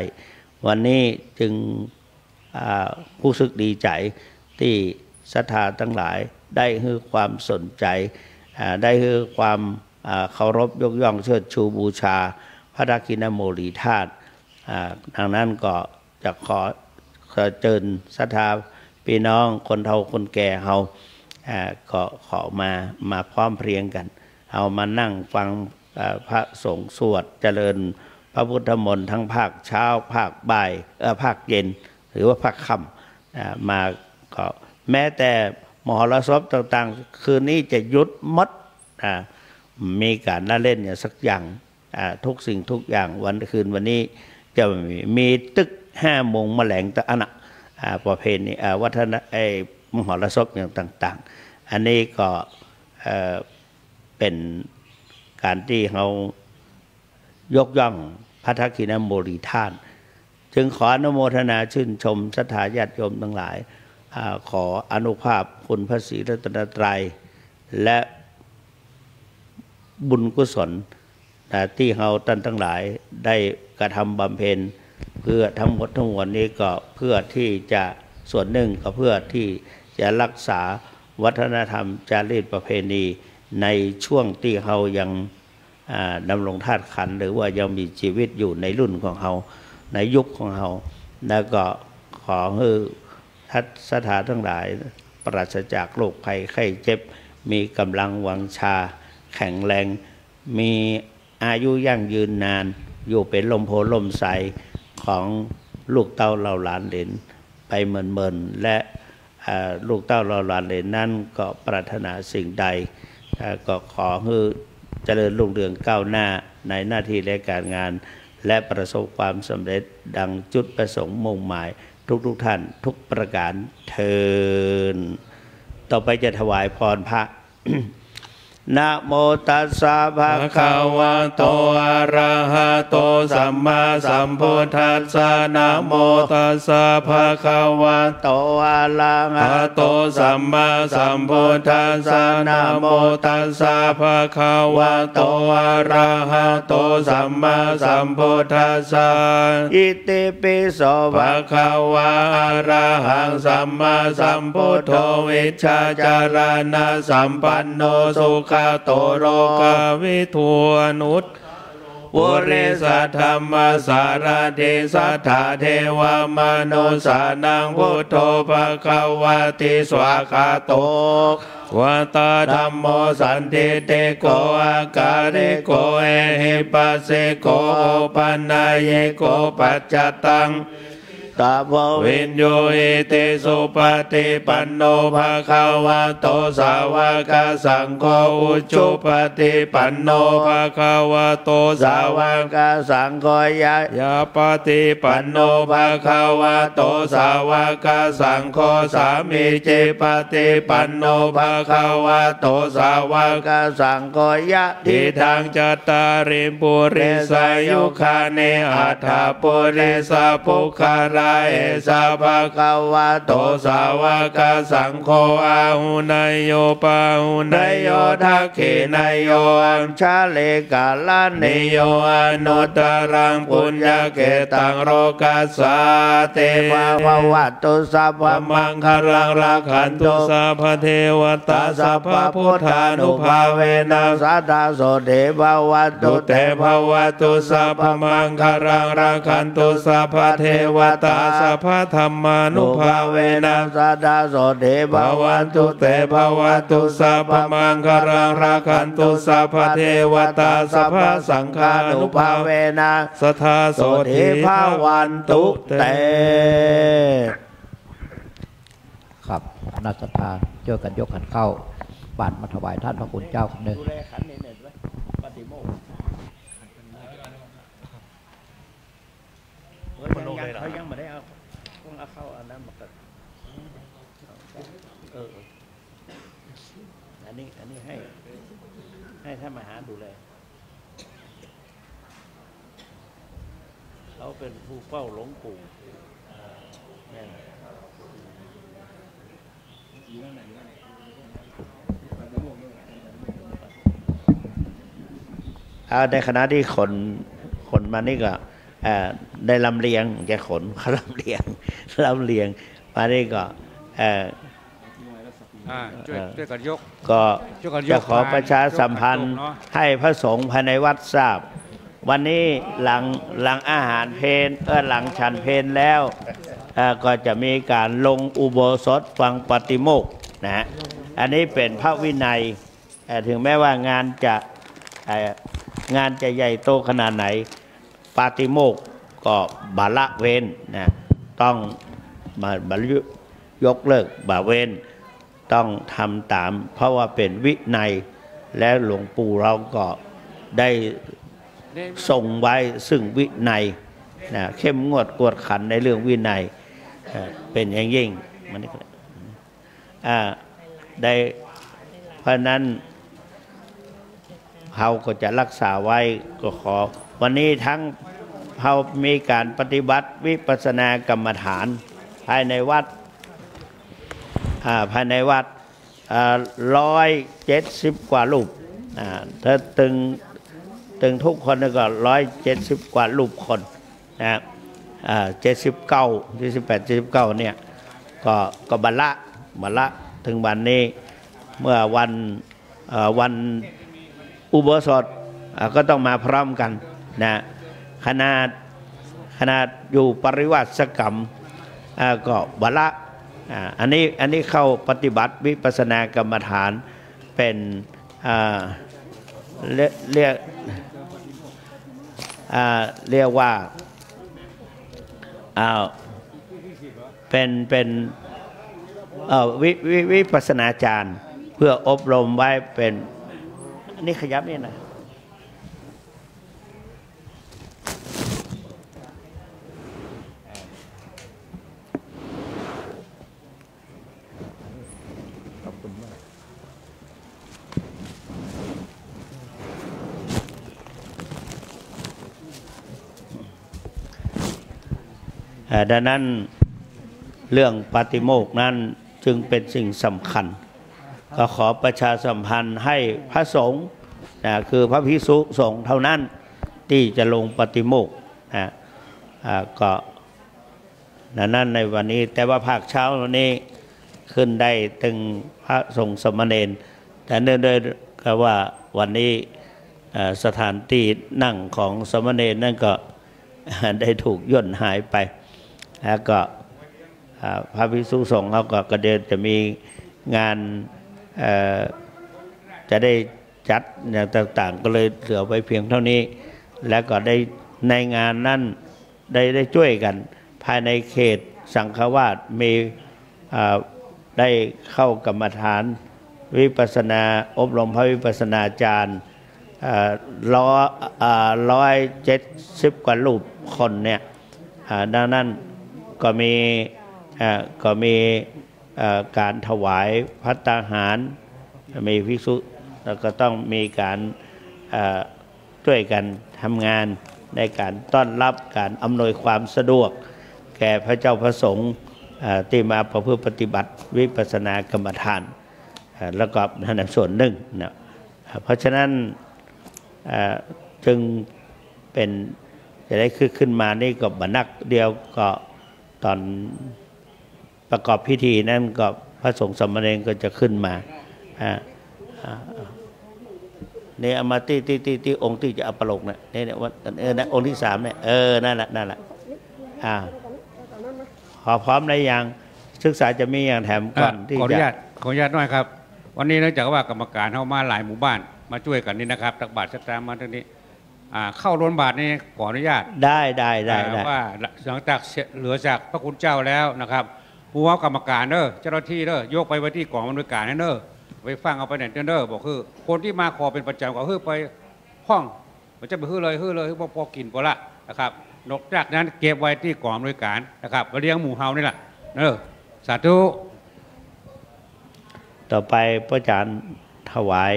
วันนี้จึงรู้สึกดีใจที่ศรัทธาทั้งหลายได้ให้ความสนใจได้ให้ความเคารพยกย่องเชิดชูบูชาพระทักษิณโมลีธาตุดังนั้นก็จะขอเชิญศรัทธาพี่น้องคนเฒ่าคนแก่เฮาก็ขอมาพร้อมเพรียงกันเอามานั่งฟังพระสงฆ์สวดเจริญพระพุทธมนต์ทั้งภาคเช้าภาคบ่ายภาคเย็นหรือว่าภาคค่ำมาก็แม้แต่มหรสพต่างๆคืนนี้จะหยุดมดมีการละเล่นอย่างสักอย่าง ทุกสิ่งทุกอย่างวันคืนวันนี้จะมีตึก5 โมงแมลงตะอันประเพณีวัฒนมหรสพอย่างต่างๆอันนี้ก็เป็นการที่เขายกย่องพระทักษิณโมลีธาตุจึงขออนุโมทนาชื่นชมศรัทธาญาติโยมทั้งหลายขออนุภาพคุณพระศรีรัตนตรัยและบุญกุศลที่เราท่านทั้งหลายได้กระทำบำเพ็ญเพื่อทั้งหมดทั้งมวลนี้ก็เพื่อที่จะส่วนหนึ่งก็เพื่อที่จะรักษาวัฒนธรรมจารีตประเพณีในช่วงที่เขายังดำรงธาตุขันธ์หรือว่ายังมีชีวิตอยู่ในรุ่นของเขาในยุคของเขาแล้วก็ขอให้ทัศถาทั้งหลายปราศจากโรคภัยไข้เจ็บมีกำลังวังชาแข็งแรงมีอายุยั่งยืนนานอยู่เป็นลมโพลมใสของลูกเต้าเราหลานเหลนไปเมินและลูกเต้าเราหลานเหลนนั้นก็ปรารถนาสิ่งใดก็ขอให้เจริญรุ่งเรืองก้าวหน้าในหน้าที่และการงานและประสบความสำเร็จดังจุดประสงค์มุ่งหมายทุกท่านทุกประการเทินต่อไปจะถวายพรพระ นะโมตัสสะภะคะวะโตอะระหะโตสัมมาสัมพุทธัสสะนะโมตัสสะภะคะวะโตอะระหะโตสัมมาสัมพุทธัสสะนะโมตัสสะภะคะวะโตอะระหะโตสัมมาสัมพุทธัสสะอิติปิโสภะคะวะอะระหังสัมมาสัมพุทโธวิชชาจารณะสัมปันโนสุขโตโรกาวิทูอนุตปุริสธรรมสารถิสัทธาเทวมนุสานังพุทโธภคะวะติสวากขาโตวัตตธัมโมสันติเตโกอาการิโกเอหิปัสสิโกโอปันนายโกปัจจตังตาภวินโยอิติสุปฏิปันโนภะคะวะโตสาวกสังโฆอุชุปฏิปันโนภะคะวะโตสาวกสังโฆยะปฏิปันโนภะคะวะโตสาวกสังโฆสามีจิปฏิปันโนภะคะวะโตสาวกสังโฆยะทิทางจัตตาริปุริสายุคาเนอัฏฐปุริสาภุคาราเอสาภะคะวะโตสาวกสังโฆอาหุนายโยปาหุนายโยทักขินายโยอัญชาเลกาลานิโยอนุตตรังปุญญเกตังโรกัสสะเตภวะตุสัพพมังคลังราคันตุสัพพเทวตาสัพพพุทธานุภาเวนะสัทธาโสเดภวะตุเตภวะตุสัพพมังคลังราคันตุสัพพเทวตาสัพพธรรมานุภาเวนะสัทธาโสเดภวะตุเตภวะตุสัพพมังคลังราคันตุสัพพเทวตาสัพพสังฆานุภาเวนะสัทธาโสเดภวันตุเตครับคณะศรัทธาเจอกันยกขันเข้าบาตรมาถวายท่านพระคุณเจ้าคนหนึ่งเขายังไม่ได้เอาเข้าอันนั้นมากันอันนี้ให้ท่านมหาดูแลเขาเป็นผู้เฝ้าหลวงปู่ในขณะที่คนมานี่ก็ได้ลำเลียงแกขนเขาลำเลียงมานี่ก็ช่วยกันยกก็จะขอประชาสัมพันธ์ให้พระสงฆ์ภายในวัดทราบวันนี้หลังอาหารเพลหลังฉันเพลแล้วก็จะมีการลงอุโบสถฟังปฏิโมกข์นะฮะอันนี้เป็นพระวินัยถึงแม้ว่างานจะใหญ่โตขนาดไหนปาติโมกข์ก็บาละเว้นนะต้องมาบรรลุยกเลิกบาเว้นต้องทำตามเพราะว่าเป็นวินัยและหลวงปู่เราก็ได้ ส่งไว้ซึ่งวินัยนะเข้มงวดกวดขันในเรื่องวินัยเป็นอย่างยิ่งมันนี่ได้เพราะนั้นเราก็จะรักษาไว้ก็ขอวันนี้ทั้งเรามีการปฏิบัติวิปัสสนากรรมฐานภายในวัด170 กว่ารูปถ้าตึงทุกคนก็170 กว่ารูปคนนะ78 79เนี่ยก็บรรละถึงวันนี้เมื่อวันอุโบสถก็ต้องมาพร้อมกันนะขนาดอยู่ปริวัติกรรมก็บรรละอันนี้เข้าปฏิบัติวิปัสสนากรรมฐานเป็นเรียกว่าเป็นวิปัสสนาจารย์เพื่ออบรมไว้เป็นนี่ขยับนี่นะดังนั้นเรื่องปาฏิโมกข์นั้นจึงเป็นสิ่งสำคัญก็ขอประชาสัมพันธ์ให้พระสงฆ์คือพระภิกษุสงฆ์เท่านั้นที่จะลงปาฏิโมกข์ก็นั้นในวันนี้แต่ว่าภาคเช้าวันนี้ขึ้นได้ถึงพระสงฆ์สมณเณรแต่เนื่องด้วยกับว่าวันนี้สถานที่นั่งของสมณเณรนั่นก็ได้ถูกย่นหายไปแล้วก็พระภิกษุสงฆ์เขาก็เดี๋ยวจะมีงานจะได้จัดอย่างต่างๆก็เลยเหลือไว้เพียงเท่านี้แล้วก็ได้ในงานนั้นได้ช่วยกันภายในเขตสังฆวาสมีได้เข้ากรรมฐานวิปัสสนาอบรมพระวิปัสสนาจารย์170 กว่ารูปคนเนี่ยดังนั้นก็มีการถวายภัตตาหารมีภิกษุแล้วก็ต้องมีการช่วยกันทำงานในการต้อนรับการอำนวยความสะดวกแก่พระเจ้าพระสงฆ์ที่มาประพฤติปฏิบัติวิปัสสนากรรมฐานแล้วก็นั่นส่วนหนึ่งนะเพราะฉะนั้นจึงเป็นจะได้ขึ้นมานี่ก็บันนักเดียวก็ตอนประกอบพิธีนั่นก็พระสงฆ์สมณเณรก็จะขึ้นมาเนี่ยเอามาที่องค์ที่จะอัปโลกนะเนี่ยนะองค์ที่3เนี่ยนั่นแหละขอพร้อมในอย่างศึกษาจะมีอย่างแถมก่อนที่จะขออนุญาตหน่อยครับวันนี้เนื่องจากว่ากรรมการเข้ามาหลายหมู่บ้านมาช่วยกันนี่นะครับตักบาตรสักการมาทั้งนี้เข้าล้นบาตรนี่ขออนุญาตได้ว่าหลังจากเหลือจากพระคุณเจ้าแล้วนะครับผู้ว่ากรรมการเจ้าหน้าที่ยกไปไว้ที่กองบริการไปฟังเอาไปไหนบอกคือคนที่มาขอเป็นประจำก็คือไปห้องมันจะไปเลยพอกินพอละนะครับนอกจากนั้นเก็บไว้ที่กองบริการนะครับเลี้ยงหมูเฮานี่แหละสาธุต่อไปพระอาจารย์ถวาย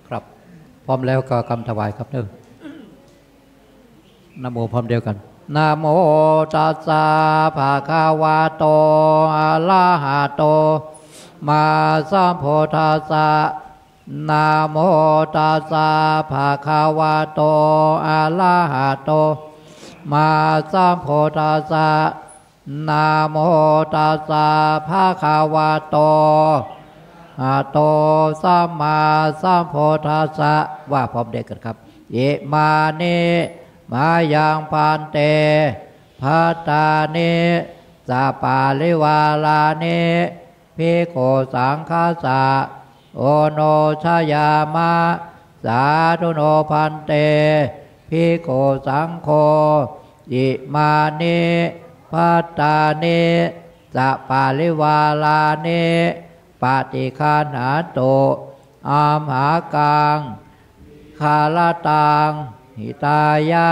ครับพร้อมแล้วก็คำถวายครับนะโมพร้อมเดียวกันนะโมตัสสะภะคะวะโตอะระหะโตมาสัมพุทธัสสะนะโมตัสสะภะคะวะโตอะระหะโตมาสัมพุทธัสสะนะโมตัสสะภะคะวะโตอะโตสัมมาสัมพุทธัสสะว่าพร้อมเด็กกันครับเยมานิมายังพันเตภัตตานิสาปาลิวาลานิภิกขุสังฆาสะโอโนชยามะสาธุโนพันเตภิกขุสังโฆอิมานิภัตตานิสาปาลิวาลานิ ปฏิคาหาโตอามหากังคาลตังหิตายะ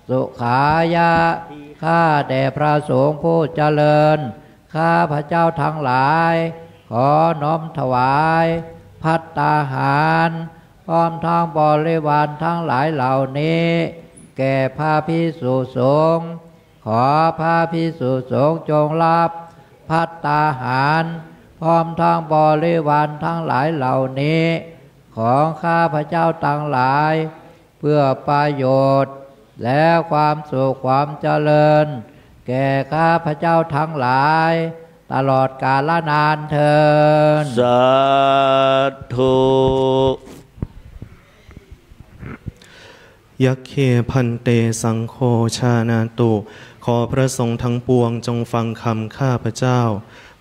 สุขายะข้าแต่พระสงฆ์ผู้เจริญข้าพระเจ้าทั้งหลายขอน้อมถวายภัตตาหารพร้อมทั้งบริวารทั้งหลายเหล่านี้แก่พระภิกษุสงฆ์ขอพระภิกษุสงฆ์จงรับภัตตาหารพร้อมทั้งบริวารทั้งหลายเหล่านี้ของข้าพระเจ้าทั้งหลายเพื่อประโยชน์และความสุขความเจริญแก่ข้าพระเจ้าทั้งหลายตลอดกาลนานเทอญสาธุยัคเคพันเตสังโฆชานาตุขอพระสงฆ์ทั้งปวงจงฟังคำข้าพเจ้า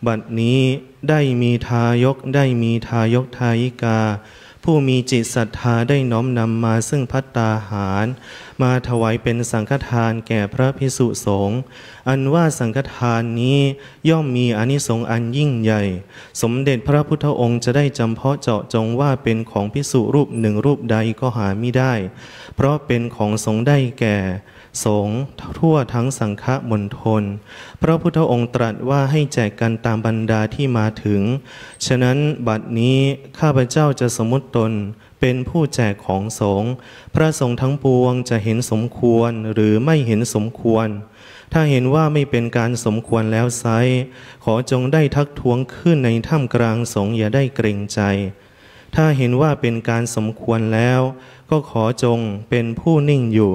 บัดนี้ได้มีทายกทายิกาผู้มีจิตศรัทธาได้น้อมนำมาซึ่งภัตตาหารมาถวายเป็นสังฆทานแก่พระภิกษุสงฆ์อันว่าสังฆทานนี้ย่อมมีอานิสงส์อันยิ่งใหญ่สมเด็จพระพุทธองค์จะได้จำเพาะเจาะจงว่าเป็นของภิกษุรูปหนึ่งรูปใดก็หาไม่ได้เพราะเป็นของสงฆ์ได้แก่สงฆ์ทั่วทั้งสังฆมณฑลพระพุทธองค์ตรัสว่าให้แจกกันตามบรรดาที่มาถึงฉะนั้นบัดนี้ข้าพเจ้าจะสมมุติตนเป็นผู้แจกของสงฆ์พระสงฆ์ทั้งปวงจะเห็นสมควรหรือไม่เห็นสมควรถ้าเห็นว่าไม่เป็นการสมควรแล้วไซร้ขอจงได้ทักท้วงขึ้นในท่ามกลางสงฆ์อย่าได้เกรงใจถ้าเห็นว่าเป็นการสมควรแล้วก็ขอจงเป็นผู้นิ่งอยู่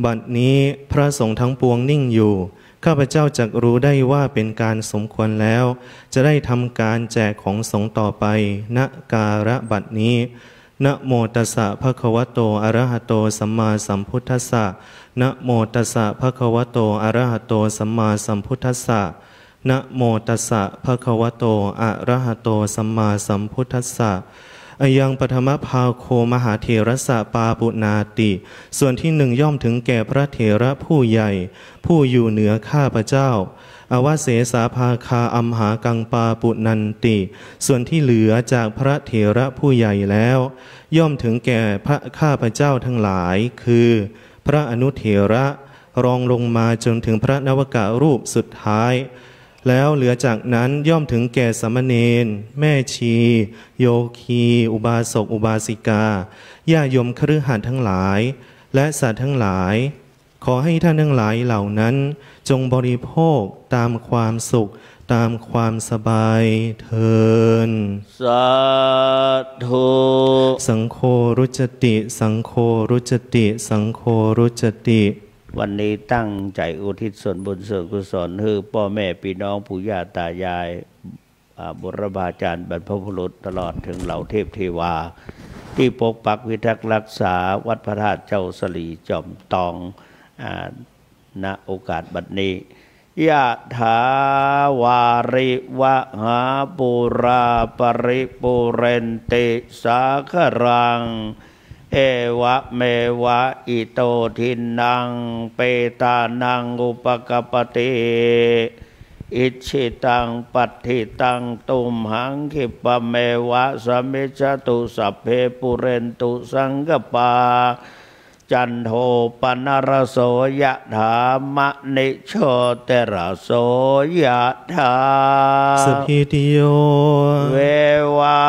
บัดนี้พระสงฆ์ทั้งปวงนิ่งอยู่ข้าพเจ้าจักรู้ได้ว่าเป็นการสมควรแล้วจะได้ทำการแจกของสงฆ์ต่อไปณการะบัดนี้นะโมตัสสะภะคะวะโตอะระหะโตสัมมาสัมพุทธัสสะนะโมตัสสะภะคะวะโตอะระหะโตสัมมาสัมพุทธัสสะนะโมตัสสะภะคะวะโตอะระหะโตสัมมาสัมพุทธัสสะอายังปฐมภาโคมหาเถรสะปาปุนาติส่วนที่หนึ่งย่อมถึงแก่พระเถระผู้ใหญ่ผู้อยู่เหนือข้าพเจ้าอวเสสาภาคาอัมหากังปาปุนันติส่วนที่เหลือจากพระเถระผู้ใหญ่แล้วย่อมถึงแก่พระข้าพเจ้าทั้งหลายคือพระอนุเถระรองลงมาจนถึงพระนวกะรูปสุดท้ายแล้วเหลือจากนั้นย่อมถึงแก่สามเณรแม่ชีโยคีอุบาสกอุบาสิกาญาโยมคฤหัสถ์ทั้งหลายและสัตว์ทั้งหลายขอให้ท่านทั้งหลายเหล่านั้นจงบริโภคตามความสุขตามความสบายเถิดสาธุสังโฆรุจติสังโฆรุจติสังโฆรุจติวันนี้ตั้งใจอุทิศส่วนบุญส่วนกุศลให้พ่อแม่พี่น้องปู่ย่าตายายบุรพาจารย์บรรพบุรุษตลอดถึงเหล่าเทพเทวาที่ปกปักพิทักษ์รักษาวัดพระธาตุเจ้าสลีจอมตองณโอกาสบัดนี้ยะถาวาริวะหาปุราปริปุเรนติสาครังเอวะเมวะอิโตทินังเปตานังอุปกปติอิชิตังปัฏฐิตังตุมหังคิปะเมวะสมิจฉตุสัพเพปุเรนตุสังกปาจันโทปนรโสยะถามะนิโชเตระโสยะถาสัพพิติโยเววา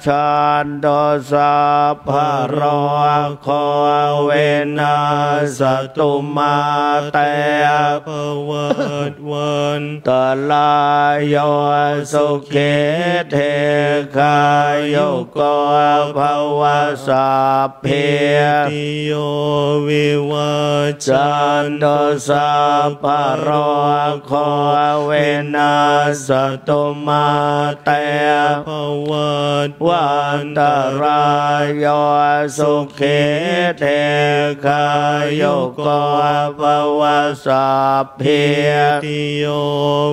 ชันโตสัพพะโรโคเวนัสตุมาเตภวัตวันตลายโยสุเขเทคายโยโกภวสัพเพติโยวิวัจจันโตสัพพะโรโคเวนัสตุมาเตภวัตวันตรายโยสุเขเทคายโยโกภวสัพเพติโย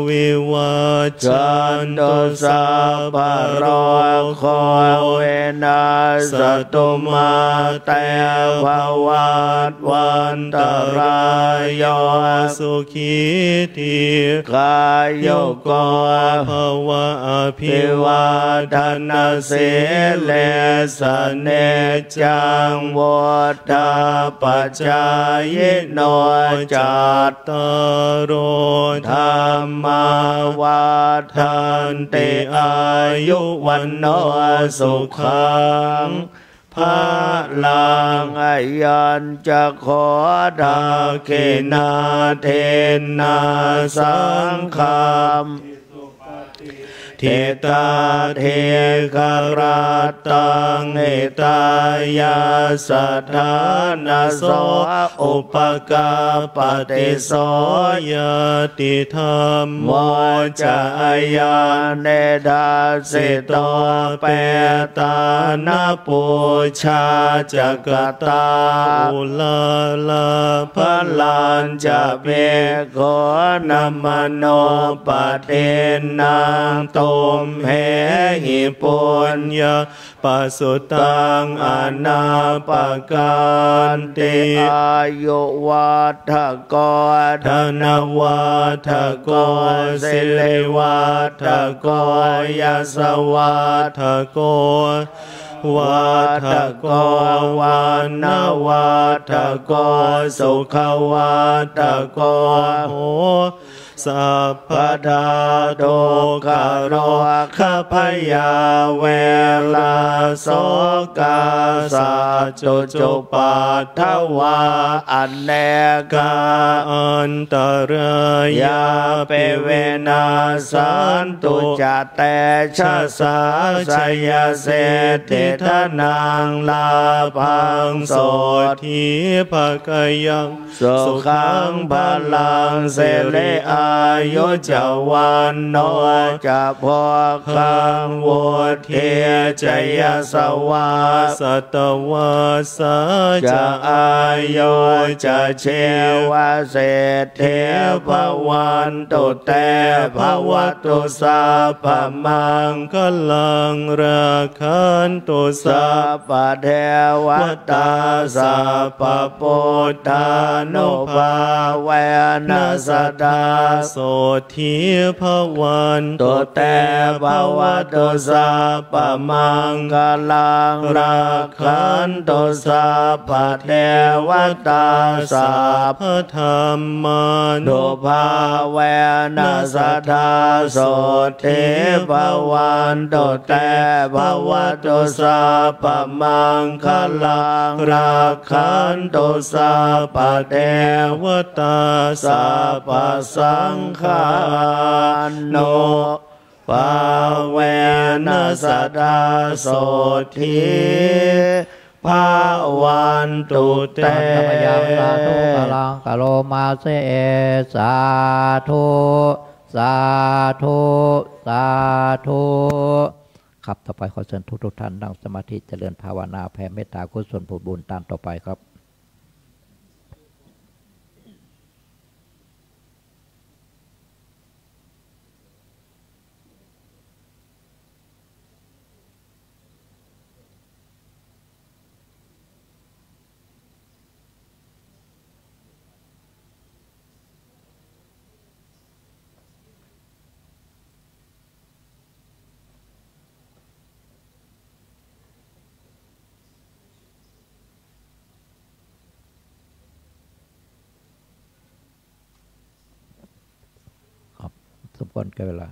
วิวัจจันโตสัพพะโรโคเวนัสตุมาเตภว ปัตวันตรายโยสุขีทีกายโยโกภวะอภิวาทนาสิเลสเนจังวุฒาปัจจายโนจัตตารโอธรรมาวัฏันติอายุวันโนสุขังพระลังอายัญจะขอดาเกนาเทนาสังฆามเทตาเทกราตังเอตายาสัทธานาโสอุปกาปฏิโสยติธรรมโมจายาเนดาสิโตเปตานาปูชาจักตาอุลาลาพลันจะเบโกนัมโนปเทนังตุมเหหิปุญญาปัสสุตังอนาปการติอายุวัฏโกธนวัฏโกสิเลวัฏโกยาสวัฏโกวัฏโกวันนาวัฏโกสุขวัฏโกโหสัพพทาโตคารคพยาเวลาโสกาสัจจุปัฏฐวาอันเนกาอันตรายาเปเวนาสันตุจะเตชะสาชยเสติทนังลาภังโสทีภกยังสุขังพลังเสเลอายุจวันโนจะพอคังวุเทจยสวาสัตวาสาจะอายุจะเชวะเศษเทภวันตุเตภวตุสัพพมังคลังราคันตุสัพพเทวตาสัพพพุทธานุภาเวนัสตาโสทีภวันตุเตภวตุสัพพมังคลังราคันตุสัพพเทวตาสัพพธรรมานุภาเวนัสตาโสทีภวันตุเตภวตุสัพพมังคลังราคันตุสัพพเทวตาสัพพสังฆาโนภาเวนัสตาโสทีภาวันตุเตธรรมยังสาธุกลังกะโลมาเสสาธุสาธุสาธุครับต่อไปขอเชิญทุกท่านนั่งสมาธิเจริญภาวนาแผ่เมตตากุศลผลบุญตามต่อไปครับสมควรแก่เวลา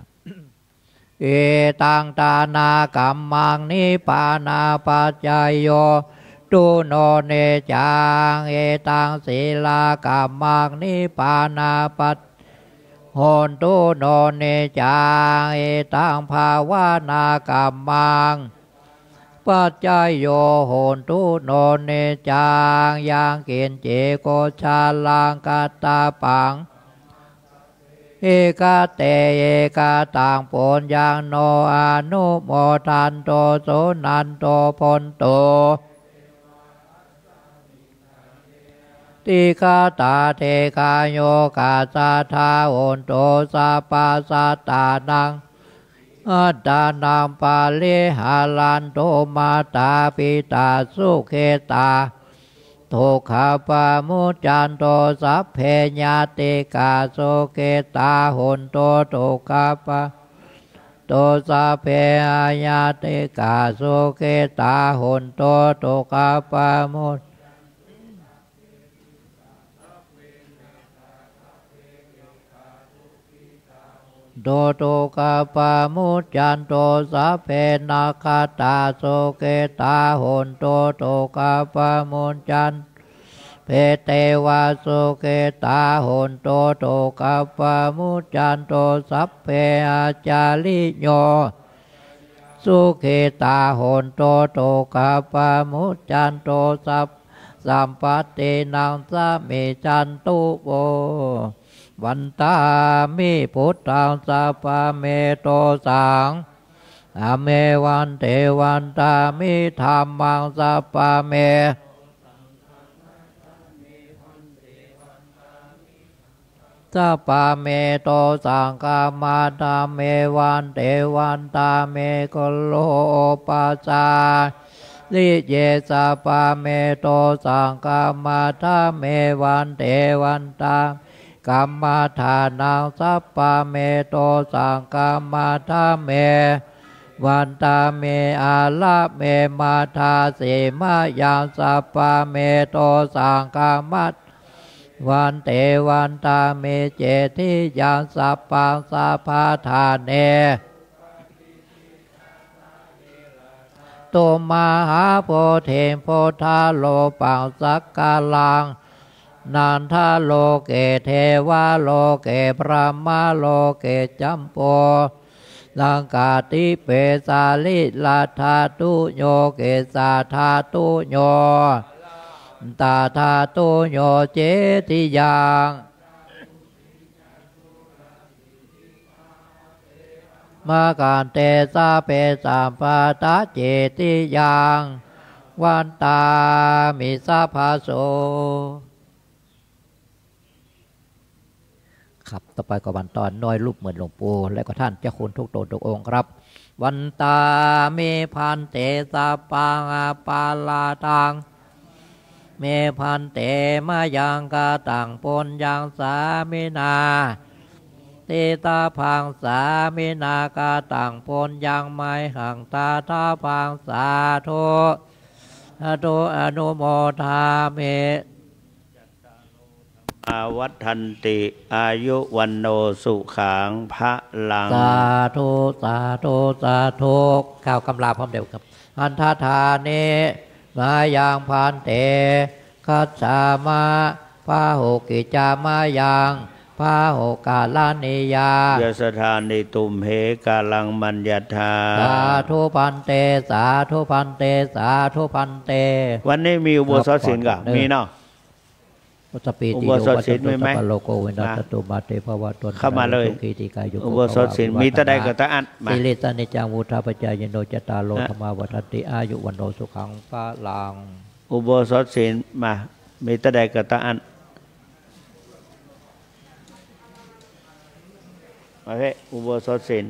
เอตังตานากัมมังนิปานาปัจจายโยตุโนเนจังเอตังศีลากัมมังนิปานาปัจโหนตุโนเนจังเอตังภาวนากัมมังปัจจายโยโหนตุโนเนจังยังเกณเจโกชาลังกัตตาปังเอกาเตเอกาตังปุญญังโนอนุโมทันโตโสนันโตพนโตติกาตาเทกาโยกาสาทาโอนโตสัพพะสัตตานังอัตตานังปาลิหาลันโตมาตาปิตาสุเขตา โทขาปามุจจันโตสัพเพญาติกาโสเกตาหนโตโทขาปาโตสัพเพญาติกาโสเกตาหนโตโทขาปามุโตโตกาปามุจจันโตสัพเพนาคาตาโสเกตาหนโตโตกาปามุจจันเพเตวาโสเกตาหนโตโตกาปามุจจันโตสัพเพอาจาริโยสุเกตาหนโตโตกาปามุจจันโตสัมปัตตินังสะเมจันตุโววันตามิพุทธังสัพพะเมโตสังอเมวันเทวันตามิธัมมังสัพพะเมสัพพะเมโตสังฆามาตาเมวันเทวันตาเมกโลปัสสาลิเยสัพพะเมโตสังฆามาตาเมวันเทวันตากัมมาทานังสัพพะเมโตสังกัมมาทาเมวันตาเมอาลาเมมาทาสีมายังสัพพะเมโตสังกัมมัตวันเตวันตาเมเจติยังสัพพังสัพพะทาเนตุมหาโพเทมโพธาโลปังสักกาลังนันทาโลเกเทวาโลเกพระมาโลเกจัมโปลังกาติเปสาลิลาธาตุโยเกสาธาตุโยตาธาตุโยเจติยังมาการเตสาเปสัมปตะเจติยังวันตามิสัพพะโสครับต่อไปก็วันตอนน้อยรูปเหมือนหลวงปู่และก็ท่านเจ้าคุณทุกตนทุกองค์ครับวันตาเมพันเตสาปังปาลาตังเมพันเตมายังกาตังปนยังสามินาเตตาพังสามินากาตังปนยังไมหังตาทาพังสาธุอนุโมทาเมอาวัฏันติอายุวันโนสุขังพระลังสาธุสาธุสาธุข้าวกำลาพร้อมเดียวกับอันทธาเนมายังพันเตคัจฉามาพาหุกิจามายังพาหุกาลานิยายสถานิตุมเหกาลังมัญญาธาสาธุพันเตสาธุพันเตสาธุพันเตวันนี้มีอุโบสถศีลกะมีเนาะอุโบสถศีลมีไหมโลโกวินัสตุมาเตภวะตนเข้ามาเลยอุโบสถศีลมีตะใดก็ตะอันสิริสนิจังวุฒาปัจจายโนจตาโลธรรมาวัฏติอายุวันโนสุขังพลังอุโบสถศีลมามีตะใดก็ตะอันมาเพ่อุโบสถศีล